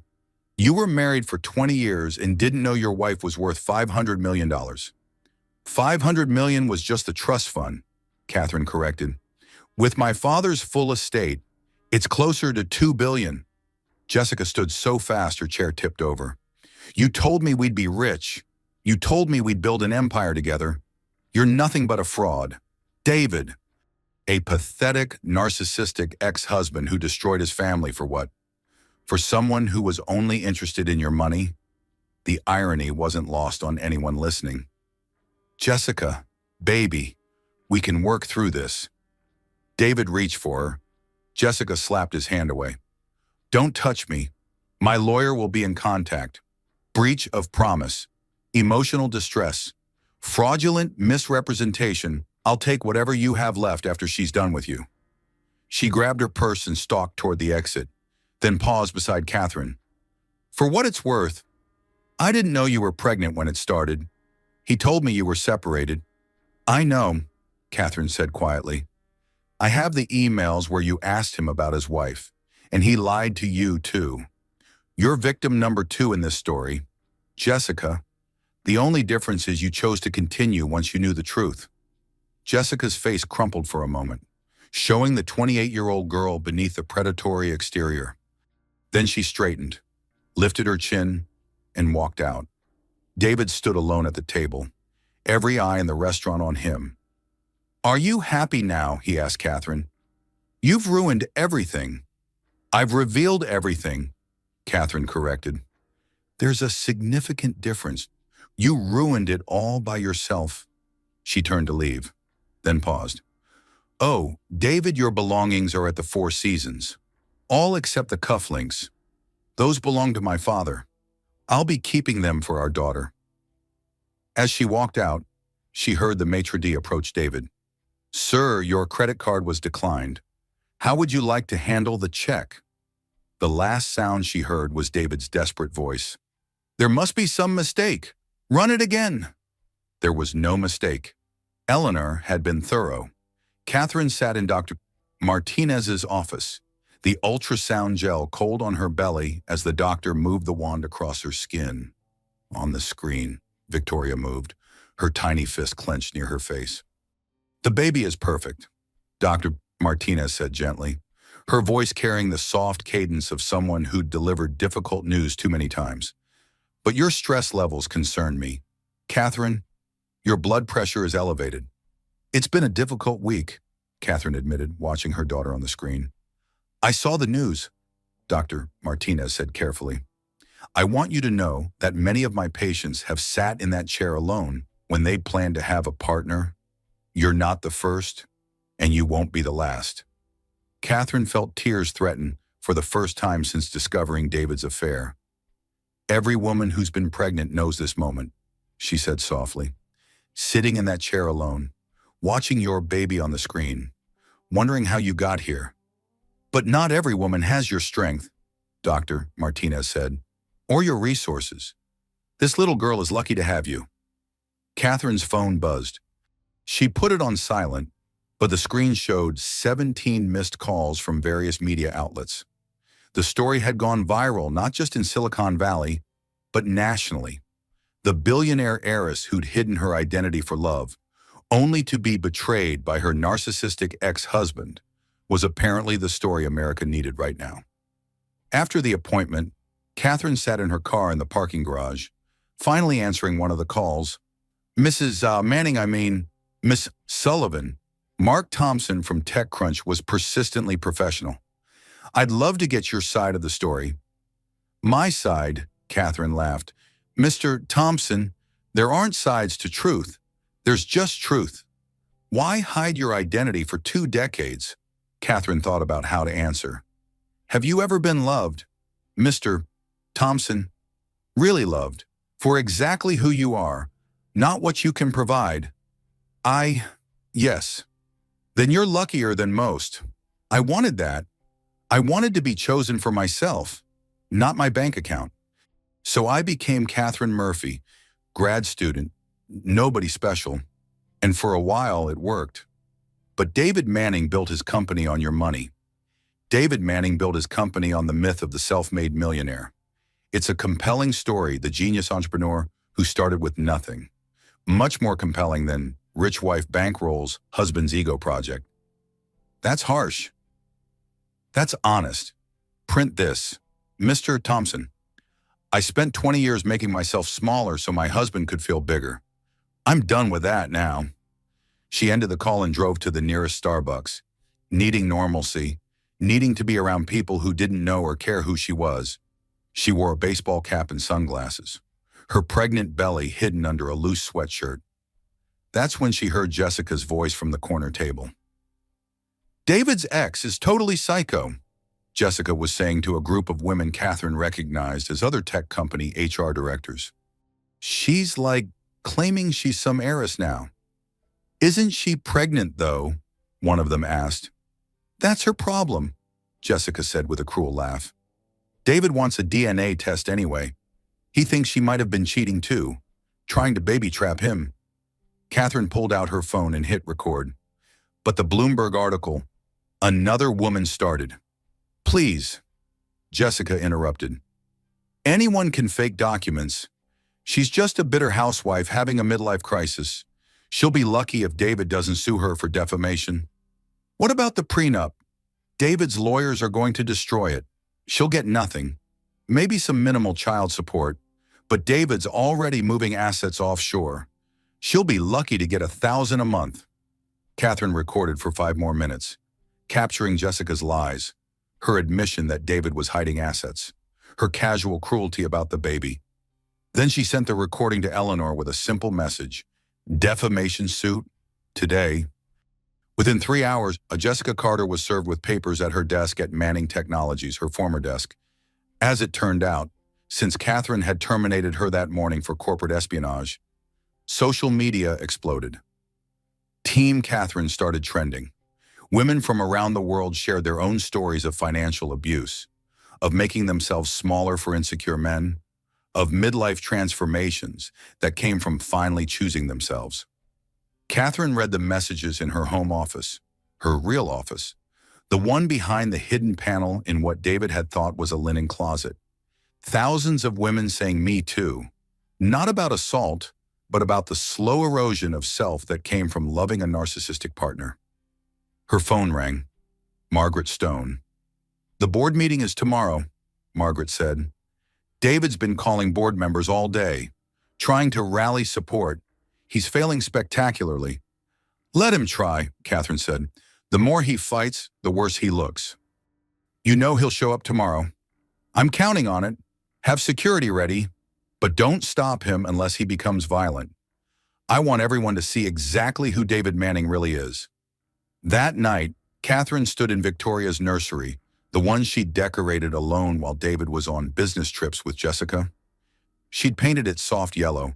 "You were married for 20 years and didn't know your wife was worth $500 million. $500 million was just the trust fund," Catherine corrected. "With my father's full estate, it's closer to $2 billion. Jessica stood so fast her chair tipped over. "You told me we'd be rich. You told me we'd build an empire together. You're nothing but a fraud. David." A pathetic, narcissistic ex-husband who destroyed his family for what? For someone who was only interested in your money? The irony wasn't lost on anyone listening. "Jessica, baby, we can work through this." David reached for her. Jessica slapped his hand away. "Don't touch me. My lawyer will be in contact. Breach of promise, emotional distress, fraudulent misrepresentation. I'll take whatever you have left after she's done with you." She grabbed her purse and stalked toward the exit, then paused beside Catherine. "For what it's worth, I didn't know you were pregnant when it started. He told me you were separated." "I know," Catherine said quietly. "I have the emails where you asked him about his wife, and he lied to you too. You're victim number 2 in this story. Jessica, the only difference is you chose to continue once you knew the truth." Jessica's face crumpled for a moment, showing the 28-year-old girl beneath the predatory exterior. Then she straightened, lifted her chin, and walked out. David stood alone at the table, every eye in the restaurant on him. "Are you happy now?" he asked Catherine. "You've ruined everything. I've revealed everything. Catherine corrected. There's a significant difference. You ruined it all by yourself. She turned to leave, then paused. Oh, David, your belongings are at the Four Seasons. All except the cufflinks. Those belong to my father. I'll be keeping them for our daughter. As she walked out, she heard the maitre d' approach David. Sir, your credit card was declined. How would you like to handle the check? The last sound she heard was David's desperate voice. There must be some mistake. Run it again. There was no mistake. Eleanor had been thorough. Catherine sat in Dr. Martinez's office, the ultrasound gel cold on her belly as the doctor moved the wand across her skin. On the screen, Victoria moved, her tiny fist clenched near her face. The baby is perfect, Dr. Martinez said gently, her voice carrying the soft cadence of someone who'd delivered difficult news too many times. But your stress levels concern me. Catherine, your blood pressure is elevated. It's been a difficult week, Catherine admitted, watching her daughter on the screen. I saw the news, Dr. Martinez said carefully. I want you to know that many of my patients have sat in that chair alone when they plan to have a partner. You're not the first, and you won't be the last. Catherine felt tears threaten for the first time since discovering David's affair. Every woman who's been pregnant knows this moment, she said softly. Sitting in that chair alone, watching your baby on the screen, wondering how you got here. But not every woman has your strength, Dr. Martinez said, or your resources. This little girl is lucky to have you. Catherine's phone buzzed. She put it on silent, but the screen showed 17 missed calls from various media outlets. The story had gone viral not just in Silicon Valley, but nationally. The billionaire heiress who'd hidden her identity for love, only to be betrayed by her narcissistic ex-husband, was apparently the story America needed right now. After the appointment, Catherine sat in her car in the parking garage, finally answering one of the calls. Mrs. Miss Sullivan. Mark Thompson from TechCrunch was persistently professional. I'd love to get your side of the story. My side, Catherine laughed. Mr. Thompson, there aren't sides to truth. There's just truth. Why hide your identity for 2 decades? Catherine thought about how to answer. Have you ever been loved, Mr. Thompson? Really loved, for exactly who you are, not what you can provide. Yes. Then you're luckier than most. I wanted that. I wanted to be chosen for myself, not my bank account. So I became Catherine Murphy, grad student, nobody special, and for a while it worked. But David Manning built his company on your money. David Manning built his company on the myth of the self-made millionaire. It's a compelling story, the genius entrepreneur who started with nothing. Much more compelling than rich wife bankrolls husband's ego project. That's harsh. That's honest. Print this. Mr. Thompson, I spent 20 years making myself smaller so my husband could feel bigger. I'm done with that now. She ended the call and drove to the nearest Starbucks, needing normalcy, needing to be around people who didn't know or care who she was. She wore a baseball cap and sunglasses, her pregnant belly hidden under a loose sweatshirt. That's when she heard Jessica's voice from the corner table. David's ex is totally psycho, Jessica was saying to a group of women Catherine recognized as other tech company HR directors. She's like claiming she's some heiress now. Isn't she pregnant, though? One of them asked. That's her problem, Jessica said with a cruel laugh. David wants a DNA test anyway. He thinks she might have been cheating too, trying to baby trap him. Catherine pulled out her phone and hit record. But the Bloomberg article, another woman started. Please, Jessica interrupted. Anyone can fake documents. She's just a bitter housewife having a midlife crisis. She'll be lucky if David doesn't sue her for defamation. What about the prenup? David's lawyers are going to destroy it. She'll get nothing. Maybe some minimal child support, but David's already moving assets offshore. She'll be lucky to get $1,000 a month. Catherine recorded for 5 more minutes, capturing Jessica's lies, her admission that David was hiding assets, her casual cruelty about the baby. Then she sent the recording to Eleanor with a simple message: defamation suit, today. Within 3 hours, Jessica Carter was served with papers at her desk at Manning Technologies, her former desk. As it turned out, since Catherine had terminated her that morning for corporate espionage, social media exploded. Team Catherine started trending. Women from around the world shared their own stories of financial abuse, of making themselves smaller for insecure men, of midlife transformations that came from finally choosing themselves. Catherine read the messages in her home office, her real office, the one behind the hidden panel in what David had thought was a linen closet. Thousands of women saying "me too," not about assault, but about the slow erosion of self that came from loving a narcissistic partner. Her phone rang. Margaret Stone. "The board meeting is tomorrow," Margaret said. "David's been calling board members all day, trying to rally support. He's failing spectacularly." "Let him try," Catherine said. "The more he fights, the worse he looks. You know he'll show up tomorrow. I'm counting on it. Have security ready, but don't stop him unless he becomes violent. I want everyone to see exactly who David Manning really is." That night, Catherine stood in Victoria's nursery, the one she'd decorated alone while David was on business trips with Jessica. She'd painted it soft yellow,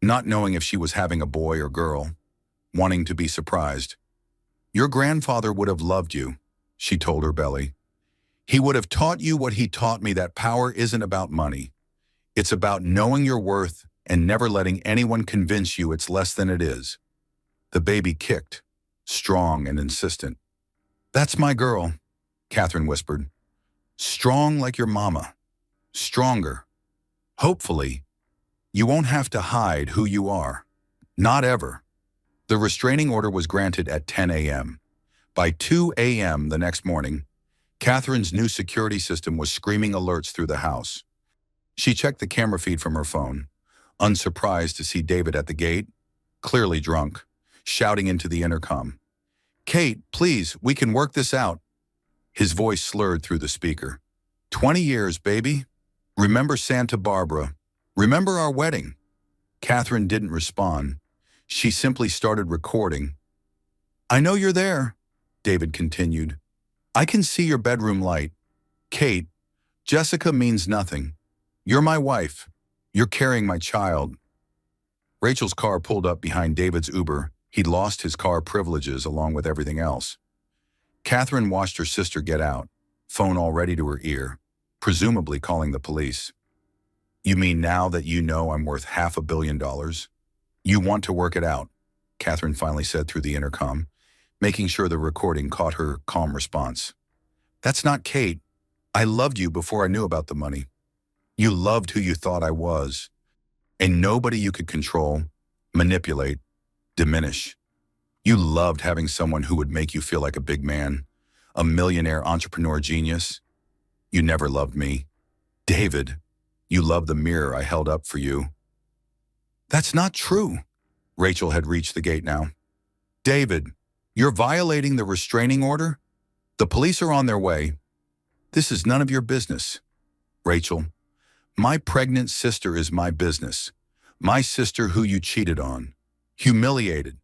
not knowing if she was having a boy or girl, wanting to be surprised. "Your grandfather would have loved you," she told her belly. "He would have taught you what he taught me, that power isn't about money. It's about knowing your worth and never letting anyone convince you it's less than it is." The baby kicked, strong and insistent. "That's my girl," Catherine whispered. "Strong like your mama. Stronger. Hopefully, you won't have to hide who you are. Not ever." The restraining order was granted at 10 a.m. By 2 a.m. the next morning, Catherine's new security system was screaming alerts through the house. She checked the camera feed from her phone, unsurprised to see David at the gate, clearly drunk, shouting into the intercom. "Kate, please, we can work this out." His voice slurred through the speaker. 20 years, baby. Remember Santa Barbara. Remember our wedding." Catherine didn't respond. She simply started recording. "I know you're there," David continued. "I can see your bedroom light. Kate, Jessica means nothing. You're my wife. You're carrying my child." Rachel's car pulled up behind David's Uber. He'd lost his car privileges along with everything else. Catherine watched her sister get out, phone already to her ear, presumably calling the police. "You mean now that you know I'm worth $500 million? You want to work it out," Catherine finally said through the intercom, making sure the recording caught her calm response. "That's not Kate. I loved you before I knew about the money. You loved who you thought I was, and nobody you could control, manipulate, diminish. You loved having someone who would make you feel like a big man, a millionaire entrepreneur genius. You never loved me. David, you loved the mirror I held up for you." "That's not true." Rachel had reached the gate now. "David, you're violating the restraining order. The police are on their way. This is none of your business." "Rachel, my pregnant sister is my business. My sister who you cheated on, humiliated,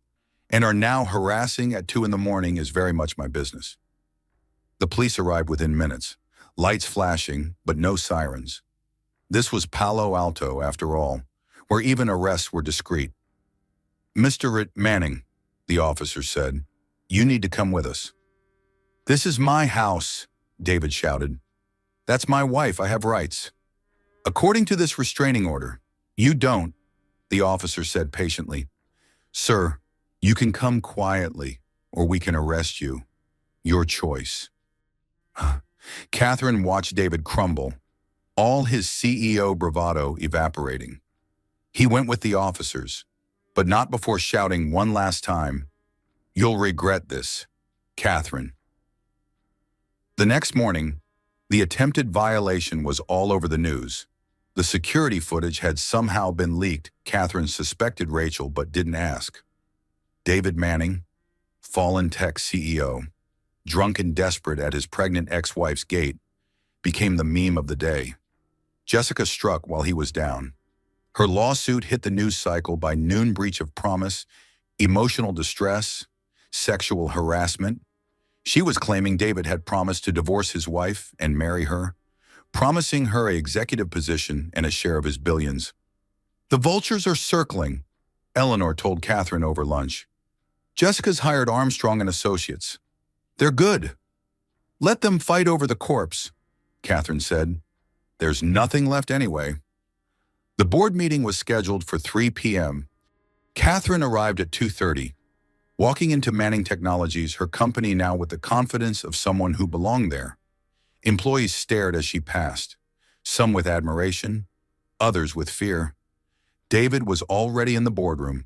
and are now harassing at 2 a.m. is very much my business." The police arrived within minutes, lights flashing, but no sirens. This was Palo Alto, after all, where even arrests were discreet. "Mr. Manning," the officer said, "you need to come with us." "This is my house," David shouted. "That's my wife. I have rights." "According to this restraining order, you don't," the officer said patiently. "Sir, you can come quietly, or we can arrest you. Your choice." Catherine watched David crumble, all his CEO bravado evaporating. He went with the officers, but not before shouting one last time, "You'll regret this, Catherine." The next morning, the attempted violation was all over the news. The security footage had somehow been leaked. Catherine suspected Rachel but didn't ask. David Manning, fallen tech CEO, drunk and desperate at his pregnant ex-wife's gate, became the meme of the day. Jessica struck while he was down. Her lawsuit hit the news cycle by noon: breach of promise, emotional distress, sexual harassment. She was claiming David had promised to divorce his wife and marry her, promising her an executive position and a share of his billions. "The vultures are circling," Eleanor told Catherine over lunch. "Jessica's hired Armstrong and Associates. They're good. Let them fight over the corpse," Catherine said. "There's nothing left anyway." The board meeting was scheduled for 3 p.m. Catherine arrived at 2:30. Walking into Manning Technologies, her company now with the confidence of someone who belonged there. Employees stared as she passed, some with admiration, others with fear. David was already in the boardroom,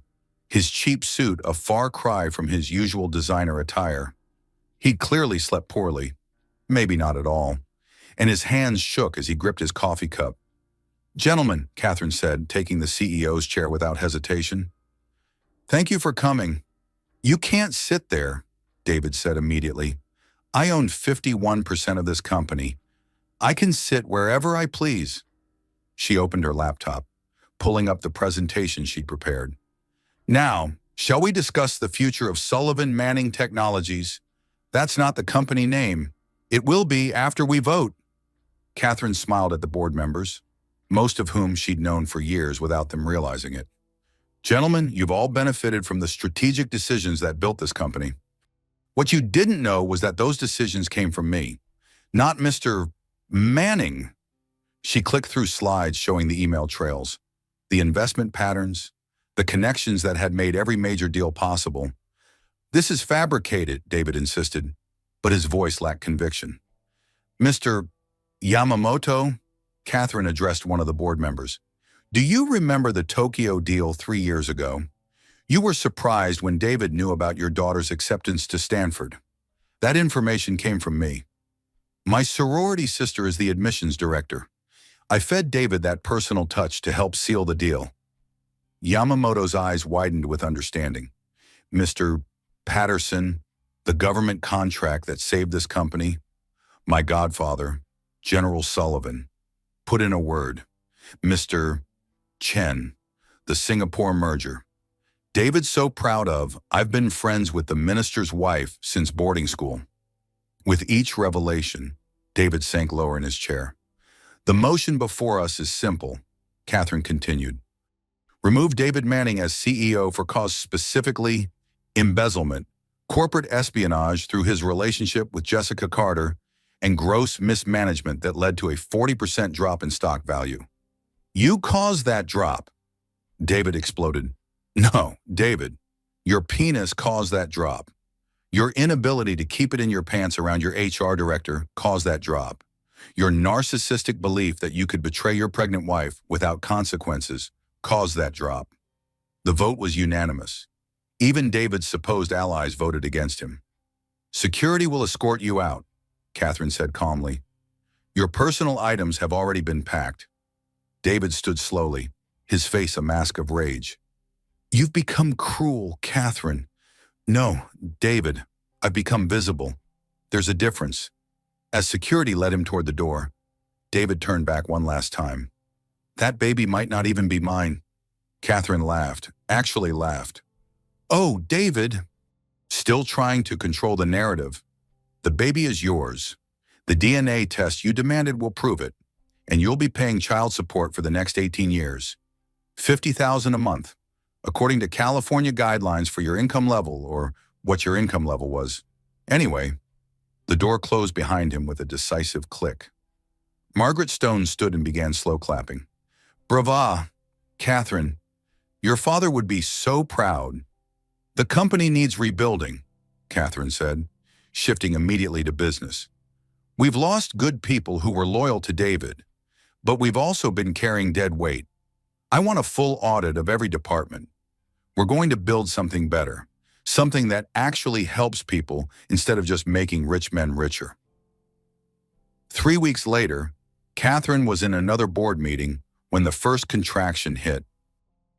his cheap suit a far cry from his usual designer attire. He'd clearly slept poorly, maybe not at all, and his hands shook as he gripped his coffee cup. "Gentlemen," Catherine said, taking the CEO's chair without hesitation. "Thank you for coming." "You can't sit there," David said immediately. "I own 51% of this company. I can sit wherever I please." She opened her laptop, pulling up the presentation she'd prepared. "Now, shall we discuss the future of Sullivan Manning Technologies? That's not the company name. It will be after we vote." Catherine smiled at the board members, most of whom she'd known for years without them realizing it. "Gentlemen, you've all benefited from the strategic decisions that built this company. What you didn't know was that those decisions came from me, not Mr. Manning." She clicked through slides showing the email trails, the investment patterns, the connections that had made every major deal possible. "This is fabricated," David insisted, but his voice lacked conviction. "Mr. Yamamoto," Catherine addressed one of the board members, "do you remember the Tokyo deal 3 years ago? You were surprised when David knew about your daughter's acceptance to Stanford. That information came from me. My sorority sister is the admissions director. I fed David that personal touch to help seal the deal." Yamamoto's eyes widened with understanding. "Mr. Patterson, the government contract that saved this company, my godfather, General Sullivan, put in a word. Mr. Chen, the Singapore merger. David's so proud of, I've been friends with the minister's wife since boarding school." With each revelation, David sank lower in his chair. "The motion before us is simple," Catherine continued. "Remove David Manning as CEO for cause specifically embezzlement, corporate espionage through his relationship with Jessica Carter, and gross mismanagement that led to a 40% drop in stock value." "You caused that drop," David exploded. "No, David, your penis caused that drop. Your inability to keep it in your pants around your HR director caused that drop. Your narcissistic belief that you could betray your pregnant wife without consequences caused that drop." The vote was unanimous. Even David's supposed allies voted against him. "Security will escort you out," Catherine said calmly. "Your personal items have already been packed." David stood slowly, his face a mask of rage. "You've become cruel, Catherine." "No, David, I've become visible. There's a difference." As security led him toward the door, David turned back one last time. "That baby might not even be mine." Catherine laughed, actually laughed. "Oh, David." Still trying to control the narrative. "The baby is yours. The DNA test you demanded will prove it, and you'll be paying child support for the next 18 years. $50,000 a month, according to California guidelines for your income level, or what your income level was. Anyway." The door closed behind him with a decisive click. Margaret Stone stood and began slow clapping. "Brava, Catherine. Your father would be so proud." "The company needs rebuilding," Catherine said, shifting immediately to business. "We've lost good people who were loyal to David, but we've also been carrying dead weight. I want a full audit of every department. We're going to build something better, something that actually helps people instead of just making rich men richer." 3 weeks later, Catherine was in another board meeting when the first contraction hit.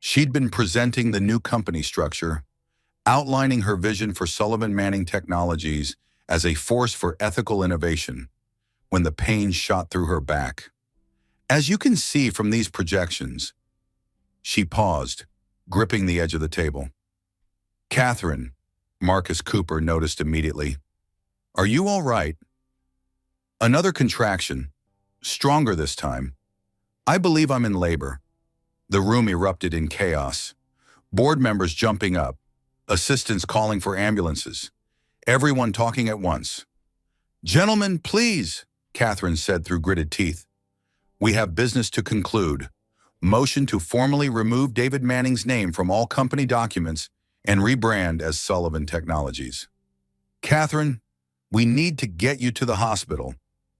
She'd been presenting the new company structure, outlining her vision for Sullivan Manning Technologies as a force for ethical innovation, when the pain shot through her back. As you can see from these projections, she paused, gripping the edge of the table. Catherine, Marcus Cooper noticed immediately. Are you all right? Another contraction, stronger this time. I believe I'm in labor. The room erupted in chaos. Board members jumping up, assistants calling for ambulances, everyone talking at once. Gentlemen, please, Catherine said through gritted teeth. We have business to conclude. Motion to formally remove David Manning's name from all company documents and rebrand as Sullivan Technologies. Catherine, we need to get you to the hospital,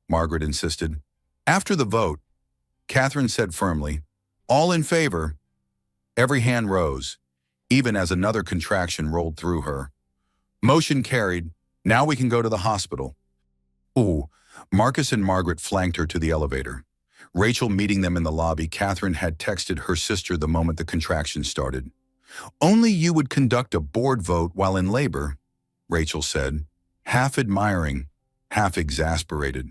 Margaret insisted. After the vote, Catherine said firmly, all in favor. Every hand rose, even as another contraction rolled through her. Motion carried. Now we can go to the hospital. Ooh, Marcus and Margaret flanked her to the elevator. Rachel meeting them in the lobby. Catherine had texted her sister the moment the contraction started. Only you would conduct a board vote while in labor, Rachel said, half admiring, half exasperated.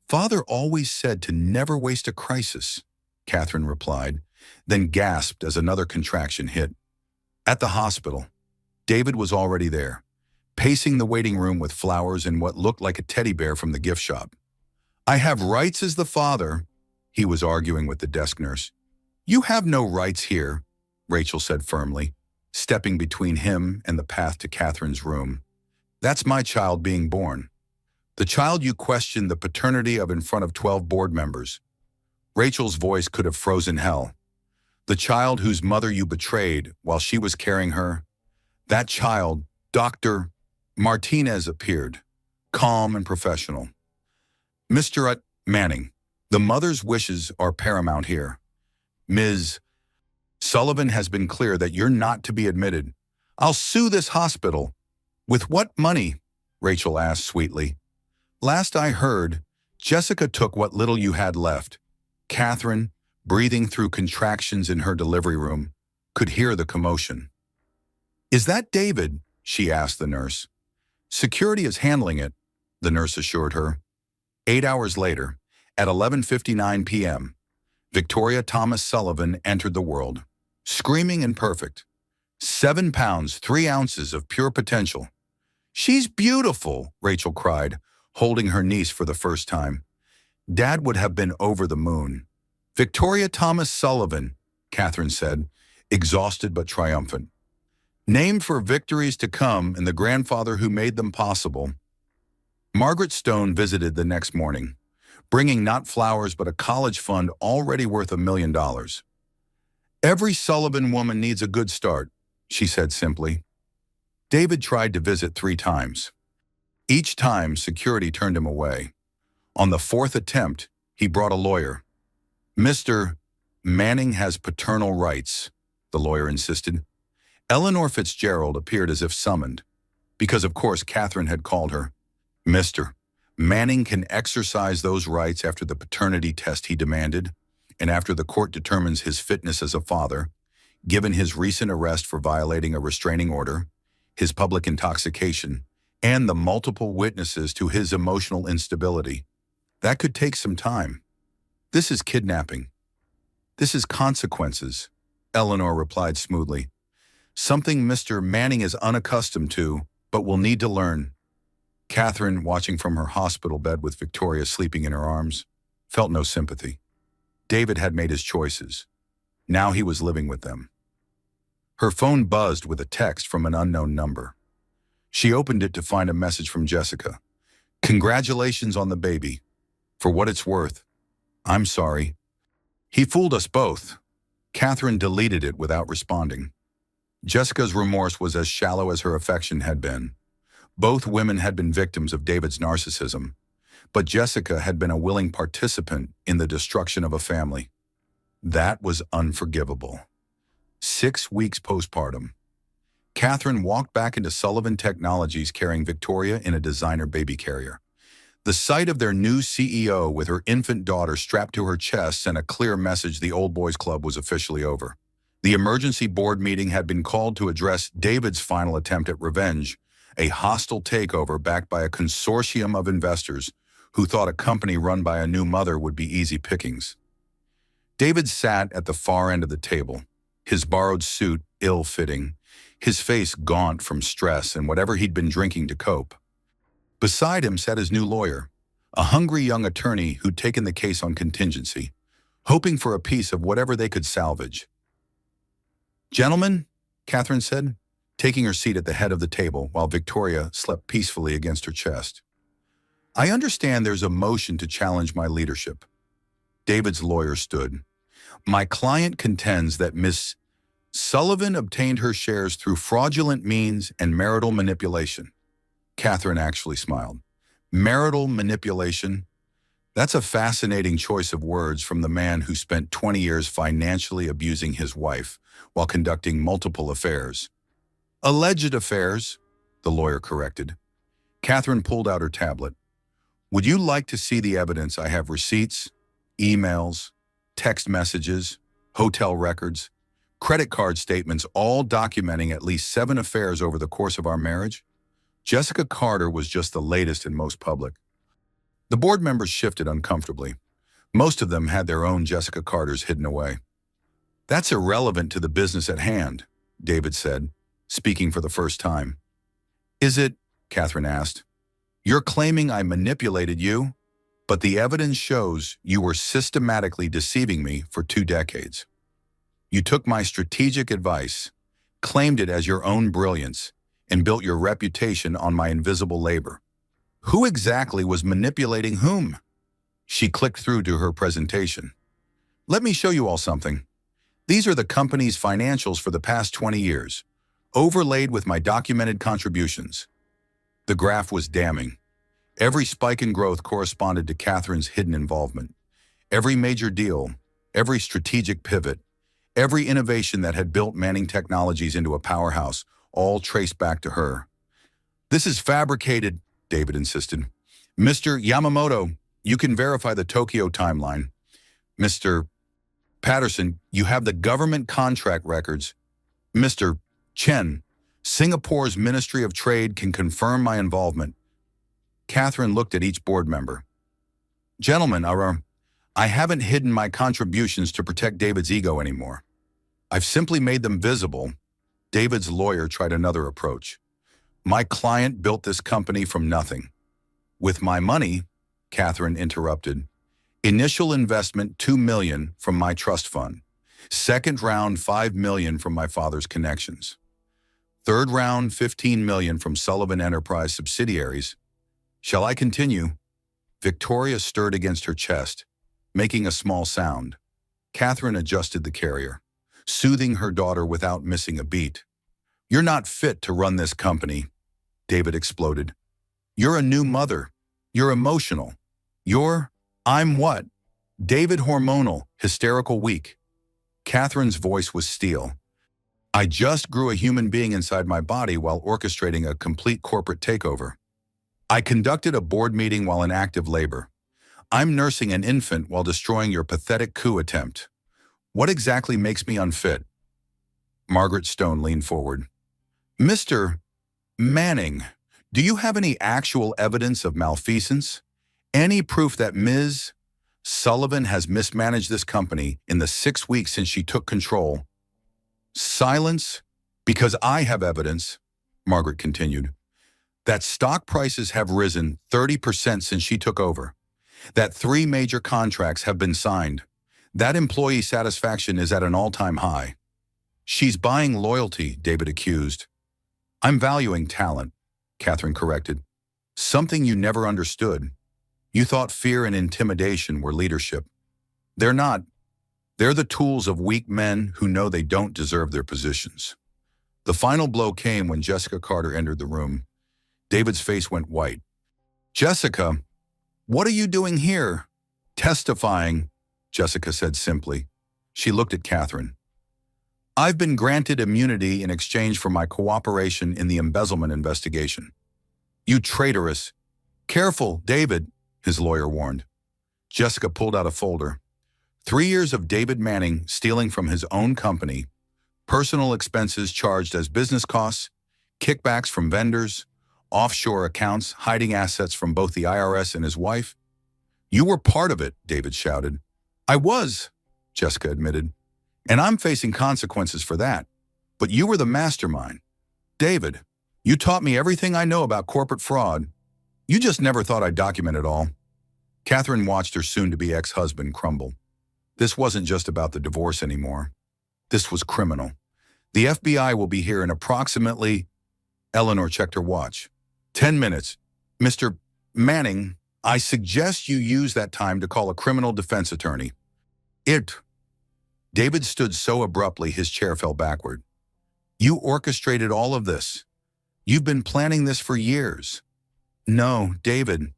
Father always said to never waste a crisis, Catherine replied, then gasped as another contraction hit. At the hospital, David was already there, pacing the waiting room with flowers and what looked like a teddy bear from the gift shop. I have rights as the father, he was arguing with the desk nurse. You have no rights here, Rachel said firmly, stepping between him and the path to Catherine's room. That's my child being born. The child you questioned the paternity of in front of 12 board members. Rachel's voice could have frozen hell. The child whose mother you betrayed while she was carrying her. That child, Dr. Martinez appeared, calm and professional. Mr. Manning, the mother's wishes are paramount here. Ms. Sullivan has been clear that you're not to be admitted. I'll sue this hospital. With what money? Rachel asked sweetly. Last I heard, Jessica took what little you had left. Catherine, breathing through contractions in her delivery room, could hear the commotion. Is that David? She asked the nurse. Security is handling it, the nurse assured her. 8 hours later, at 11:59 p.m., Victoria Thomas Sullivan entered the world, screaming and perfect. 7 pounds, 3 ounces of pure potential. She's beautiful, Rachel cried, holding her niece for the first time. Dad would have been over the moon. Victoria Thomas Sullivan, Catherine said, exhausted but triumphant. Named for victories to come and the grandfather who made them possible. Margaret Stone visited the next morning, bringing not flowers but a college fund already worth $1 million. Every Sullivan woman needs a good start, she said simply. David tried to visit 3 times. Each time, security turned him away. On the 4th attempt, he brought a lawyer. Mr. Manning has paternal rights, the lawyer insisted. Eleanor Fitzgerald appeared as if summoned, because of course Catherine had called her. Mr. Manning can exercise those rights after the paternity test he demanded, and after the court determines his fitness as a father, given his recent arrest for violating a restraining order, his public intoxication, and the multiple witnesses to his emotional instability. That could take some time. This is kidnapping. This is consequences, Eleanor replied smoothly. Something Mr. Manning is unaccustomed to, but will need to learn. Catherine, watching from her hospital bed with Victoria sleeping in her arms, felt no sympathy. David had made his choices. Now he was living with them. Her phone buzzed with a text from an unknown number. She opened it to find a message from Jessica. Congratulations on the baby. For what it's worth. I'm sorry. He fooled us both. Catherine deleted it without responding. Jessica's remorse was as shallow as her affection had been. Both women had been victims of David's narcissism, but Jessica had been a willing participant in the destruction of a family. That was unforgivable. 6 weeks postpartum. Catherine walked back into Sullivan Technologies carrying Victoria in a designer baby carrier. The sight of their new CEO with her infant daughter strapped to her chest sent a clear message the Old Boys Club was officially over. The emergency board meeting had been called to address David's final attempt at revenge, a hostile takeover backed by a consortium of investors who thought a company run by a new mother would be easy pickings. David sat at the far end of the table, his borrowed suit ill-fitting, his face gaunt from stress and whatever he'd been drinking to cope. Beside him sat his new lawyer, a hungry young attorney who'd taken the case on contingency, hoping for a piece of whatever they could salvage. "Gentlemen," Catherine said, taking her seat at the head of the table while Victoria slept peacefully against her chest. "I understand there's a motion to challenge my leadership." David's lawyer stood. "My client contends that Miss Sullivan obtained her shares through fraudulent means and marital manipulation." Catherine actually smiled. Marital manipulation? That's a fascinating choice of words from the man who spent 20 years financially abusing his wife while conducting multiple affairs. "Alleged affairs," the lawyer corrected. Catherine pulled out her tablet. "Would you like to see the evidence? I have receipts, emails, text messages, hotel records, credit card statements, all documenting at least 7 affairs over the course of our marriage." Jessica Carter was just the latest and most public. The board members shifted uncomfortably. Most of them had their own Jessica Carters hidden away. "That's irrelevant to the business at hand," David said, speaking for the first time. "Is it?" Catherine asked. "You're claiming I manipulated you, but the evidence shows you were systematically deceiving me for 2 decades. You took my strategic advice, claimed it as your own brilliance, and built your reputation on my invisible labor. Who exactly was manipulating whom?" She clicked through to her presentation. "Let me show you all something. These are the company's financials for the past 20 years, overlaid with my documented contributions." The graph was damning. Every spike in growth corresponded to Catherine's hidden involvement. Every major deal, every strategic pivot, every innovation that had built Manning Technologies into a powerhouse, all traced back to her. "This is fabricated," David insisted. "Mr. Yamamoto, you can verify the Tokyo timeline. Mr. Patterson, you have the government contract records. Mr. Chen, Singapore's Ministry of Trade can confirm my involvement." Catherine looked at each board member. "Gentlemen, I haven't hidden my contributions to protect David's ego anymore. I've simply made them visible." David's lawyer tried another approach. "My client built this company from nothing. With my money," Catherine interrupted. "Initial investment $2 million from my trust fund. Second round $5 million from my father's connections. Third round $15 million from Sullivan Enterprise subsidiaries. Shall I continue?" Victoria stirred against her chest, making a small sound. Catherine adjusted the carrier, soothing her daughter without missing a beat. "You're not fit to run this company," David exploded. "You're a new mother. You're emotional. I'm what? David hormonal, hysterical weak." Catherine's voice was steel. "I just grew a human being inside my body while orchestrating a complete corporate takeover. I conducted a board meeting while in active labor. I'm nursing an infant while destroying your pathetic coup attempt. What exactly makes me unfit?" Margaret Stone leaned forward. "Mr. Manning, do you have any actual evidence of malfeasance? Any proof that Ms. Sullivan has mismanaged this company in the 6 weeks since she took control?" "Silence, because I have evidence," Margaret continued, "that stock prices have risen 30% since she took over, that 3 major contracts have been signed, that employee satisfaction is at an all-time high." "She's buying loyalty," David accused. "I'm valuing talent," Catherine corrected. "Something you never understood. You thought fear and intimidation were leadership. They're not. They're the tools of weak men who know they don't deserve their positions." The final blow came when Jessica Carter entered the room. David's face went white. "Jessica, what are you doing here?" "Testifying," Jessica said simply. She looked at Catherine. "I've been granted immunity in exchange for my cooperation in the embezzlement investigation." "You traitorous." "Careful, David," his lawyer warned. Jessica pulled out a folder. 3 years of David Manning stealing from his own company, personal expenses charged as business costs, kickbacks from vendors, offshore accounts hiding assets from both the IRS and his wife. You were part of it, David shouted. I was, Jessica admitted, and I'm facing consequences for that. But you were the mastermind. David, you taught me everything I know about corporate fraud. You just never thought I'd document it all. Catherine watched her soon-to-be ex-husband crumble. This wasn't just about the divorce anymore. This was criminal. The FBI will be here in approximately... Eleanor checked her watch. 10 minutes. Mr. Manning, I suggest you use that time to call a criminal defense attorney. David stood so abruptly his chair fell backward. You orchestrated all of this. You've been planning this for years. No, David,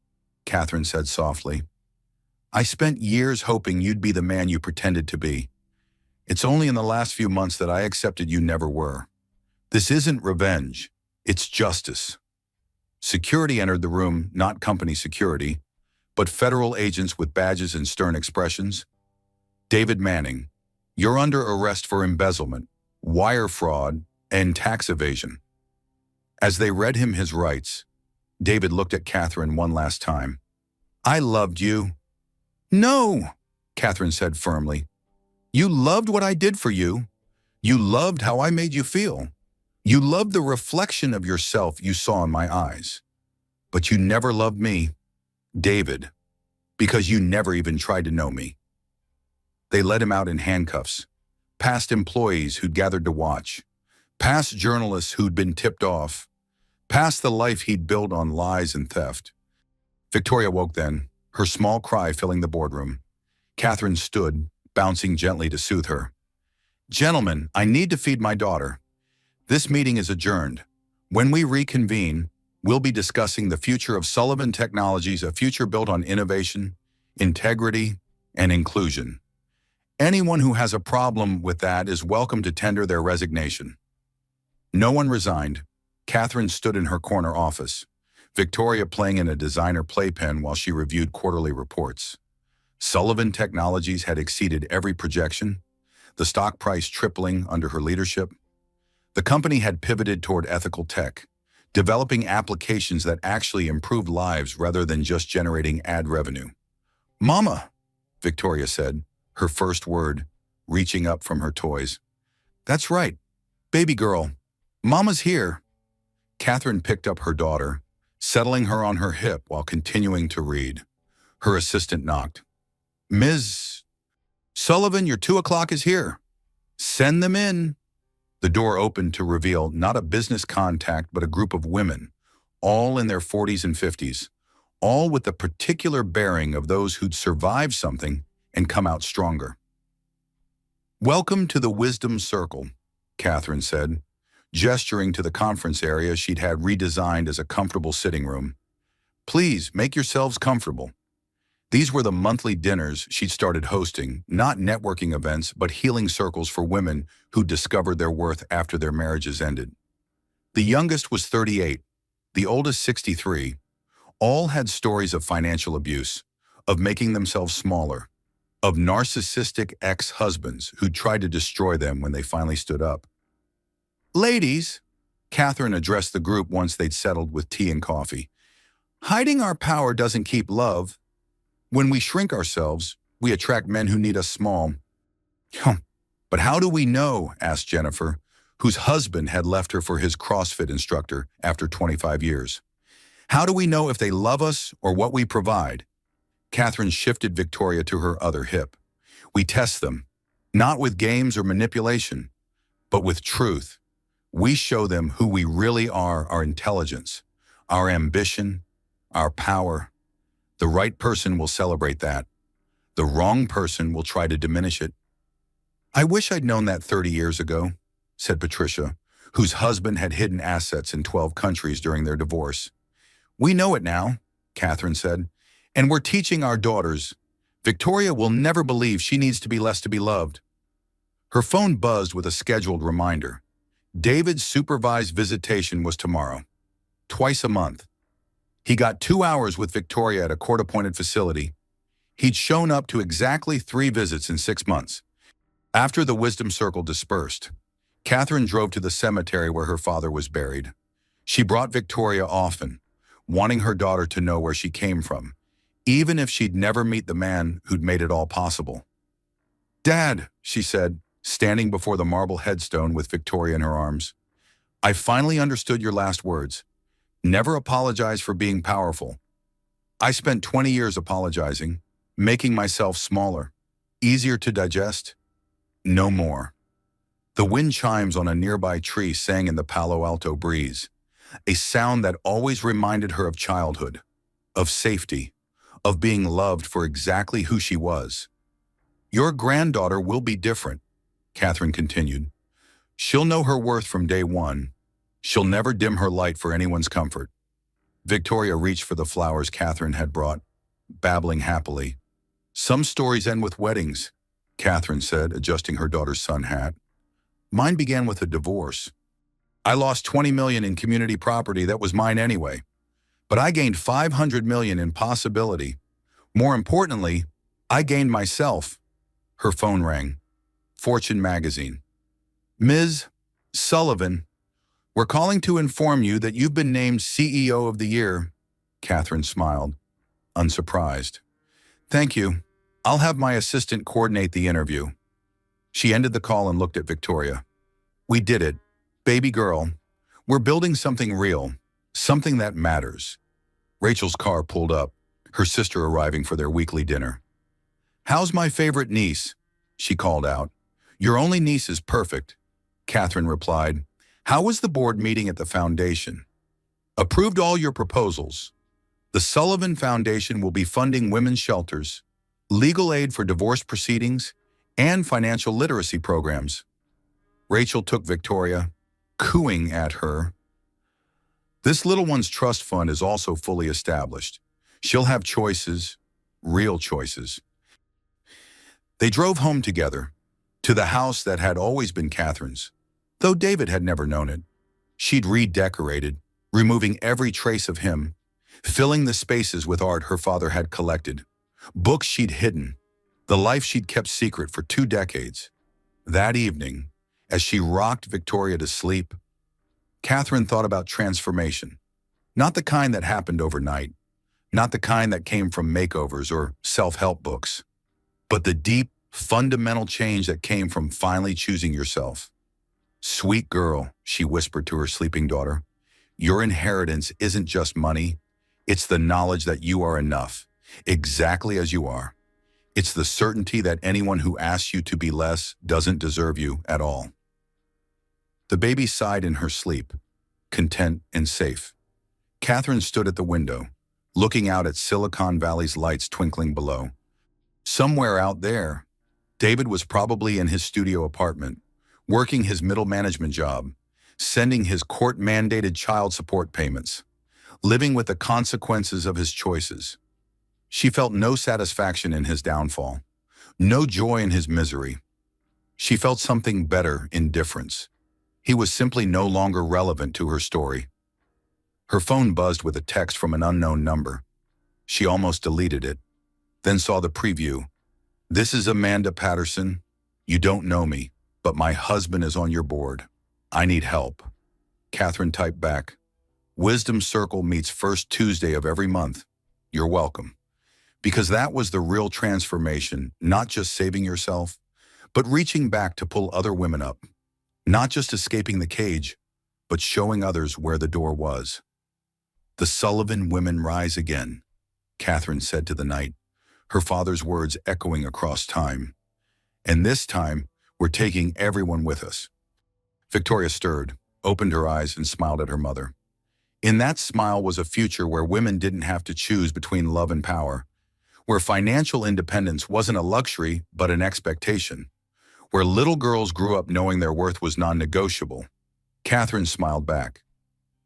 Catherine said softly. I spent years hoping you'd be the man you pretended to be. It's only in the last few months that I accepted you never were. This isn't revenge. It's justice. Security entered the room, not company security, but federal agents with badges and stern expressions. David Manning, you're under arrest for embezzlement, wire fraud, and tax evasion. As they read him his rights, David looked at Catherine one last time. I loved you. No, Catherine said firmly. You loved what I did for you. You loved how I made you feel. You loved the reflection of yourself you saw in my eyes. But you never loved me, David, because you never even tried to know me. They led him out in handcuffs, past employees who'd gathered to watch, past journalists who'd been tipped off, past the life he'd built on lies and theft. Victoria woke then, her small cry filling the boardroom. Catherine stood, bouncing gently to soothe her. Gentlemen, I need to feed my daughter. This meeting is adjourned. When we reconvene, we'll be discussing the future of Sullivan Technologies, a future built on innovation, integrity, and inclusion. Anyone who has a problem with that is welcome to tender their resignation. No one resigned. Catherine stood in her corner office, Victoria playing in a designer playpen while she reviewed quarterly reports. Sullivan Technologies had exceeded every projection, the stock price tripling under her leadership. The company had pivoted toward ethical tech, developing applications that actually improved lives rather than just generating ad revenue. Mama, Victoria said, her first word, reaching up from her toys. That's right, baby girl. Mama's here. Catherine picked up her daughter, settling her on her hip while continuing to read. Her assistant knocked. Ms. Sullivan, your 2 o'clock is here. Send them in. The door opened to reveal not a business contact, but a group of women, all in their 40s and 50s, all with the particular bearing of those who'd survived something and come out stronger. Welcome to the Wisdom Circle, Catherine said, gesturing to the conference area she'd had redesigned as a comfortable sitting room. Please make yourselves comfortable. These were the monthly dinners she'd started hosting, not networking events, but healing circles for women who discovered their worth after their marriages ended. The youngest was 38, the oldest 63. All had stories of financial abuse, of making themselves smaller, of narcissistic ex-husbands who tried to destroy them when they finally stood up. Ladies, Catherine addressed the group once they'd settled with tea and coffee. Hiding our power doesn't keep love. When we shrink ourselves, we attract men who need us small. But how do we know, asked Jennifer, whose husband had left her for his CrossFit instructor after 25 years. How do we know if they love us or what we provide? Catherine shifted Victoria to her other hip. We test them, not with games or manipulation, but with truth. We show them who we really are, our intelligence, our ambition, our power. The right person will celebrate that. The wrong person will try to diminish it. I wish I'd known that 30 years ago, said Patricia, whose husband had hidden assets in 12 countries during their divorce. We know it now, Catherine said, and we're teaching our daughters. Victoria will never believe she needs to be less to be loved. Her phone buzzed with a scheduled reminder. David's supervised visitation was tomorrow, twice a month. He got 2 hours with Victoria at a court-appointed facility. He'd shown up to exactly 3 visits in 6 months. After the Wisdom Circle dispersed, Catherine drove to the cemetery where her father was buried. She brought Victoria often, wanting her daughter to know where she came from, even if she'd never meet the man who'd made it all possible. "Dad," she said, standing before the marble headstone with Victoria in her arms, "I finally understood your last words. Never apologize for being powerful. I spent 20 years apologizing, making myself smaller, easier to digest. No more." The wind chimes on a nearby tree sang in the Palo Alto breeze, a sound that always reminded her of childhood, of safety, of being loved for exactly who she was. "Your granddaughter will be different," Catherine continued. "She'll know her worth from day one. She'll never dim her light for anyone's comfort." Victoria reached for the flowers Catherine had brought, babbling happily. "Some stories end with weddings," Catherine said, adjusting her daughter's sun hat. "Mine began with a divorce. I lost 20 million in community property that was mine anyway, but I gained 500 million in possibility. More importantly, I gained myself." Her phone rang. Fortune magazine. "Ms. Sullivan, we're calling to inform you that you've been named CEO of the Year." Catherine smiled, unsurprised. "Thank you. I'll have my assistant coordinate the interview." She ended the call and looked at Victoria. "We did it. Baby girl. We're building something real, something that matters." Rachel's car pulled up, her sister arriving for their weekly dinner. "How's my favorite niece?" she called out. "Your only niece is perfect," Catherine replied. "How was the board meeting at the foundation?" "Approved all your proposals. The Sullivan Foundation will be funding women's shelters, legal aid for divorce proceedings, and financial literacy programs." Rachel took Victoria, cooing at her. "This little one's trust fund is also fully established. She'll have choices, real choices." They drove home together, to the house that had always been Catherine's, though David had never known it. She'd redecorated, removing every trace of him, filling the spaces with art her father had collected, books she'd hidden, the life she'd kept secret for 2 decades. That evening, as she rocked Victoria to sleep, Catherine thought about transformation. Not the kind that happened overnight, not the kind that came from makeovers or self-help books, but the deep, fundamental change that came from finally choosing yourself. "Sweet girl," she whispered to her sleeping daughter, "your inheritance isn't just money. It's the knowledge that you are enough, exactly as you are. It's the certainty that anyone who asks you to be less doesn't deserve you at all." The baby sighed in her sleep, content and safe. Catherine stood at the window, looking out at Silicon Valley's lights twinkling below. Somewhere out there, David was probably in his studio apartment, working his middle management job, sending his court-mandated child support payments, living with the consequences of his choices. She felt no satisfaction in his downfall, no joy in his misery. She felt something better, indifference. He was simply no longer relevant to her story. Her phone buzzed with a text from an unknown number. She almost deleted it, then saw the preview. "This is Amanda Patterson. You don't know me, but my husband is on your board. I need help." Catherine typed back, "Wisdom Circle meets first Tuesday of every month. You're welcome." Because that was the real transformation, not just saving yourself, but reaching back to pull other women up. Not just escaping the cage, but showing others where the door was. "The Sullivan women rise again," Catherine said to the night, her father's words echoing across time. "And this time, we're taking everyone with us." Victoria stirred, opened her eyes, and smiled at her mother. In that smile was a future where women didn't have to choose between love and power, where financial independence wasn't a luxury but an expectation, where little girls grew up knowing their worth was non-negotiable. Catherine smiled back.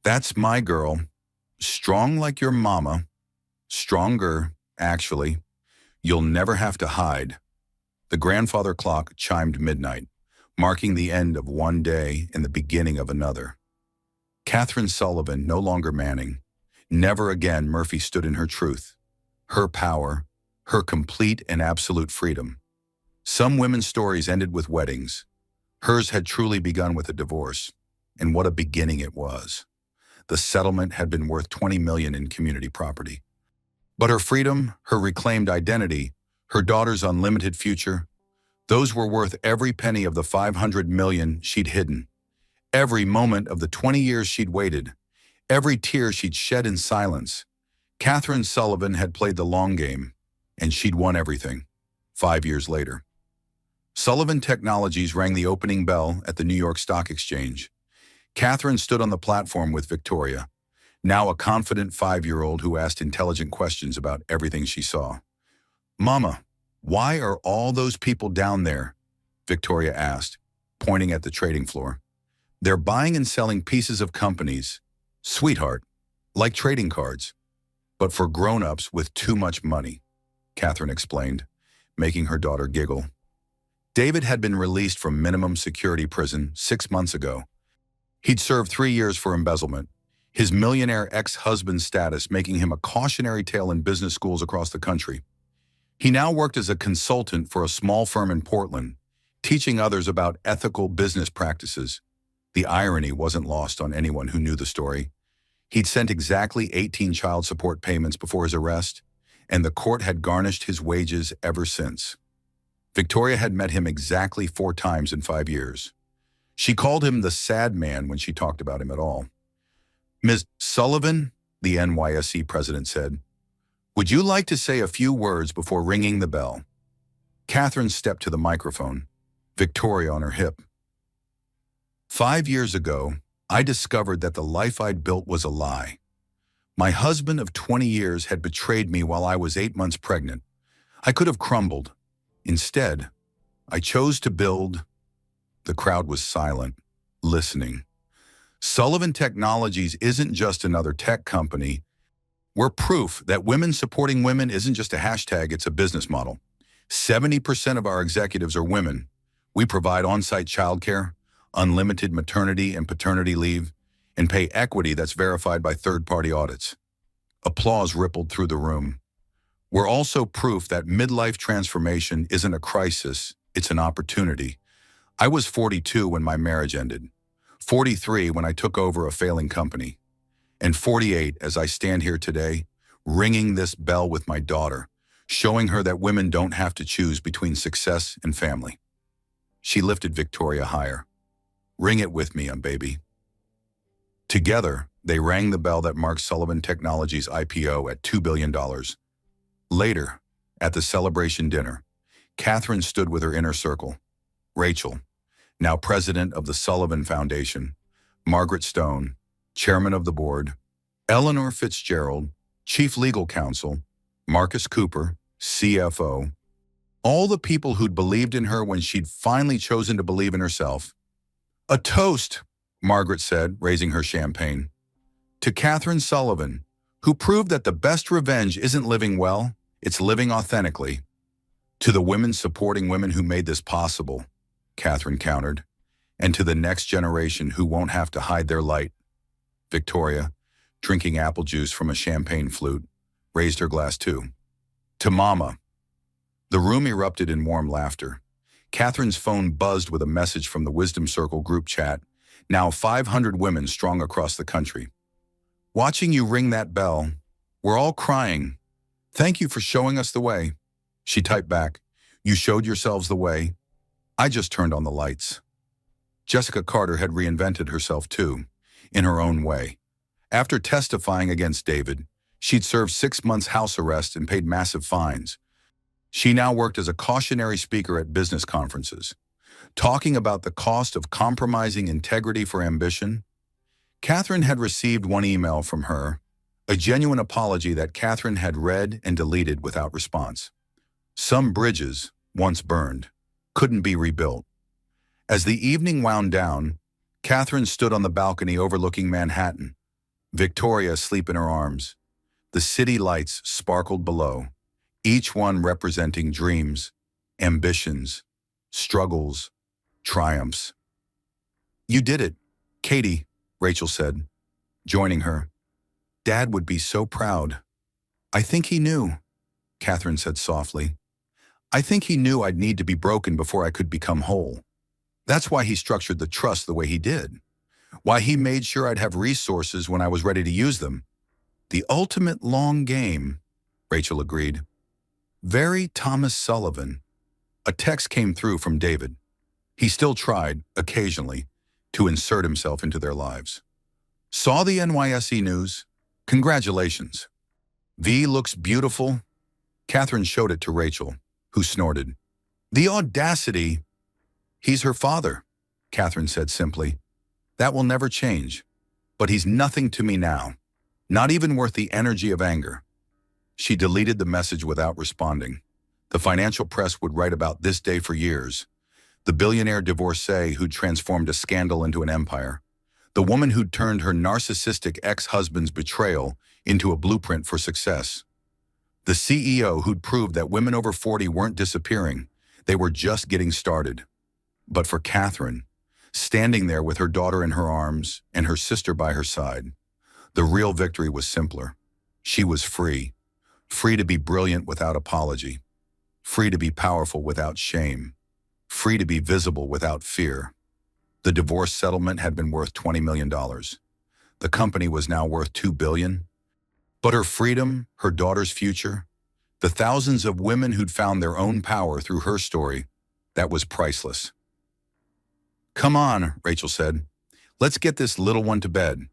"That's my girl. Strong like your mama. Stronger, actually. You'll never have to hide." The grandfather clock chimed midnight, marking the end of one day and the beginning of another. Catherine Sullivan no longer Manning. Never again Murphy stood in her truth, her power, her complete and absolute freedom. Some women's stories ended with weddings. Hers had truly begun with a divorce, and what a beginning it was. The settlement had been worth 20 million in community property. But her freedom, her reclaimed identity, her daughter's unlimited future, those were worth every penny of the 500 million she'd hidden, every moment of the 20 years she'd waited, every tear she'd shed in silence. Catherine Sullivan had played the long game, and she'd won everything. 5 years later, Sullivan Technologies rang the opening bell at the New York Stock Exchange. Catherine stood on the platform with Victoria, now a confident 5-year-old who asked intelligent questions about everything she saw. "Mama, why are all those people down there?" Victoria asked, pointing at the trading floor. "They're buying and selling pieces of companies, sweetheart, like trading cards, but for grown-ups with too much money," Catherine explained, making her daughter giggle. David had been released from minimum security prison 6 months ago. He'd served 3 years for embezzlement, his millionaire ex-husband's status making him a cautionary tale in business schools across the country. He now worked as a consultant for a small firm in Portland, teaching others about ethical business practices. The irony wasn't lost on anyone who knew the story. He'd sent exactly 18 child support payments before his arrest, and the court had garnished his wages ever since. Victoria had met him exactly 4 times in 5 years. She called him the sad man when she talked about him at all. "Ms. Sullivan," the NYSE president said, "would you like to say a few words before ringing the bell?" Catherine stepped to the microphone, Victoria on her hip. "5 years ago, I discovered that the life I'd built was a lie. My husband of 20 years had betrayed me while I was 8 months pregnant. I could have crumbled. Instead, I chose to build—" The crowd was silent, listening. "Sullivan Technologies isn't just another tech company. We're proof that women supporting women isn't just a hashtag, it's a business model. 70% of our executives are women. We provide on-site childcare, unlimited maternity and paternity leave, and pay equity that's verified by third-party audits." Applause rippled through the room. "We're also proof that midlife transformation isn't a crisis, it's an opportunity. I was 42 when my marriage ended, 43 when I took over a failing company, and 48 as I stand here today, ringing this bell with my daughter, showing her that women don't have to choose between success and family." She lifted Victoria higher. "Ring it with me, baby." Together, they rang the bell that marked Sullivan Technologies' IPO at $2 billion. Later, at the celebration dinner, Catherine stood with her inner circle. Rachel, now president of the Sullivan Foundation, Margaret Stone, chairman of the board, Eleanor Fitzgerald, chief legal counsel, Marcus Cooper, CFO, all the people who'd believed in her when she'd finally chosen to believe in herself. "A toast," Margaret said, raising her champagne, "to Catherine Sullivan, who proved that the best revenge isn't living well, it's living authentically." "To the women supporting women who made this possible," Catherine countered, "and to the next generation who won't have to hide their light." Victoria, drinking apple juice from a champagne flute, raised her glass too. "To Mama." The room erupted in warm laughter. Catherine's phone buzzed with a message from the Wisdom Circle group chat, now 500 women strong across the country. "Watching you ring that bell, we're all crying. Thank you for showing us the way." She typed back, "You showed yourselves the way. I just turned on the lights." Jessica Carter had reinvented herself too, in her own way. After testifying against David, she'd served 6 months house arrest and paid massive fines. She now worked as a cautionary speaker at business conferences, talking about the cost of compromising integrity for ambition. Catherine had received one email from her, a genuine apology that Catherine had read and deleted without response. Some bridges, once burned, couldn't be rebuilt. As the evening wound down, Catherine stood on the balcony overlooking Manhattan, Victoria asleep in her arms. The city lights sparkled below, each one representing dreams, ambitions, struggles, triumphs. "You did it, Katie," Rachel said, joining her. "Dad would be so proud." "I think he knew," Catherine said softly. "I think he knew I'd need to be broken before I could become whole. That's why he structured the trust the way he did. Why he made sure I'd have resources when I was ready to use them. The ultimate long game." Rachel agreed. Very Thomas Sullivan. A text came through from David. He still tried, occasionally, to insert himself into their lives. Saw the NYSE news? Congratulations. V looks beautiful. Catherine showed it to Rachel, who snorted. The audacity! He's her father, Catherine said simply. That will never change. But he's nothing to me now. Not even worth the energy of anger. She deleted the message without responding. The financial press would write about this day for years. The billionaire divorcee who'd transformed a scandal into an empire. The woman who'd turned her narcissistic ex-husband's betrayal into a blueprint for success. The CEO who'd proved that women over 40 weren't disappearing. They were just getting started. But for Catherine, standing there with her daughter in her arms and her sister by her side, the real victory was simpler. She was free. Free to be brilliant without apology. Free to be powerful without shame. Free to be visible without fear. The divorce settlement had been worth $20 million. The company was now worth $2 billion. But her freedom, her daughter's future, the thousands of women who'd found their own power through her story, that was priceless. Come on, Rachel said. Let's get this little one to bed.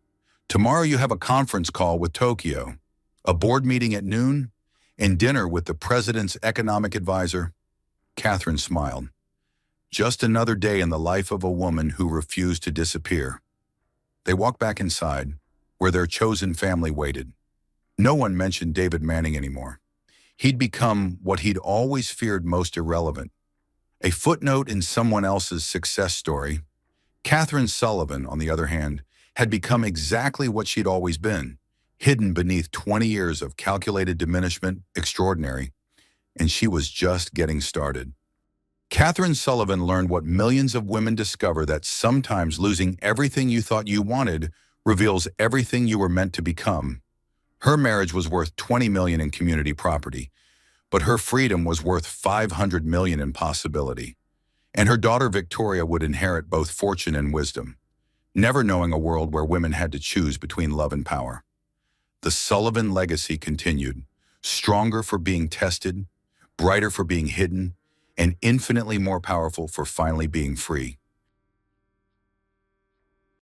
Tomorrow you have a conference call with Tokyo, a board meeting at noon, and dinner with the president's economic advisor. Catherine smiled. Just another day in the life of a woman who refused to disappear. They walked back inside, where their chosen family waited. No one mentioned David Manning anymore. He'd become what he'd always feared most irrelevant. A footnote in someone else's success story. Catherine Sullivan, on the other hand, had become exactly what she'd always been, hidden beneath 20 years of calculated diminishment, extraordinary, and she was just getting started. Catherine Sullivan learned what millions of women discover, that sometimes losing everything you thought you wanted reveals everything you were meant to become. Her marriage was worth $20 million in community property, but her freedom was worth $500 million in possibility. And her daughter Victoria would inherit both fortune and wisdom, never knowing a world where women had to choose between love and power. The Sullivan legacy continued, stronger for being tested, brighter for being hidden, and infinitely more powerful for finally being free.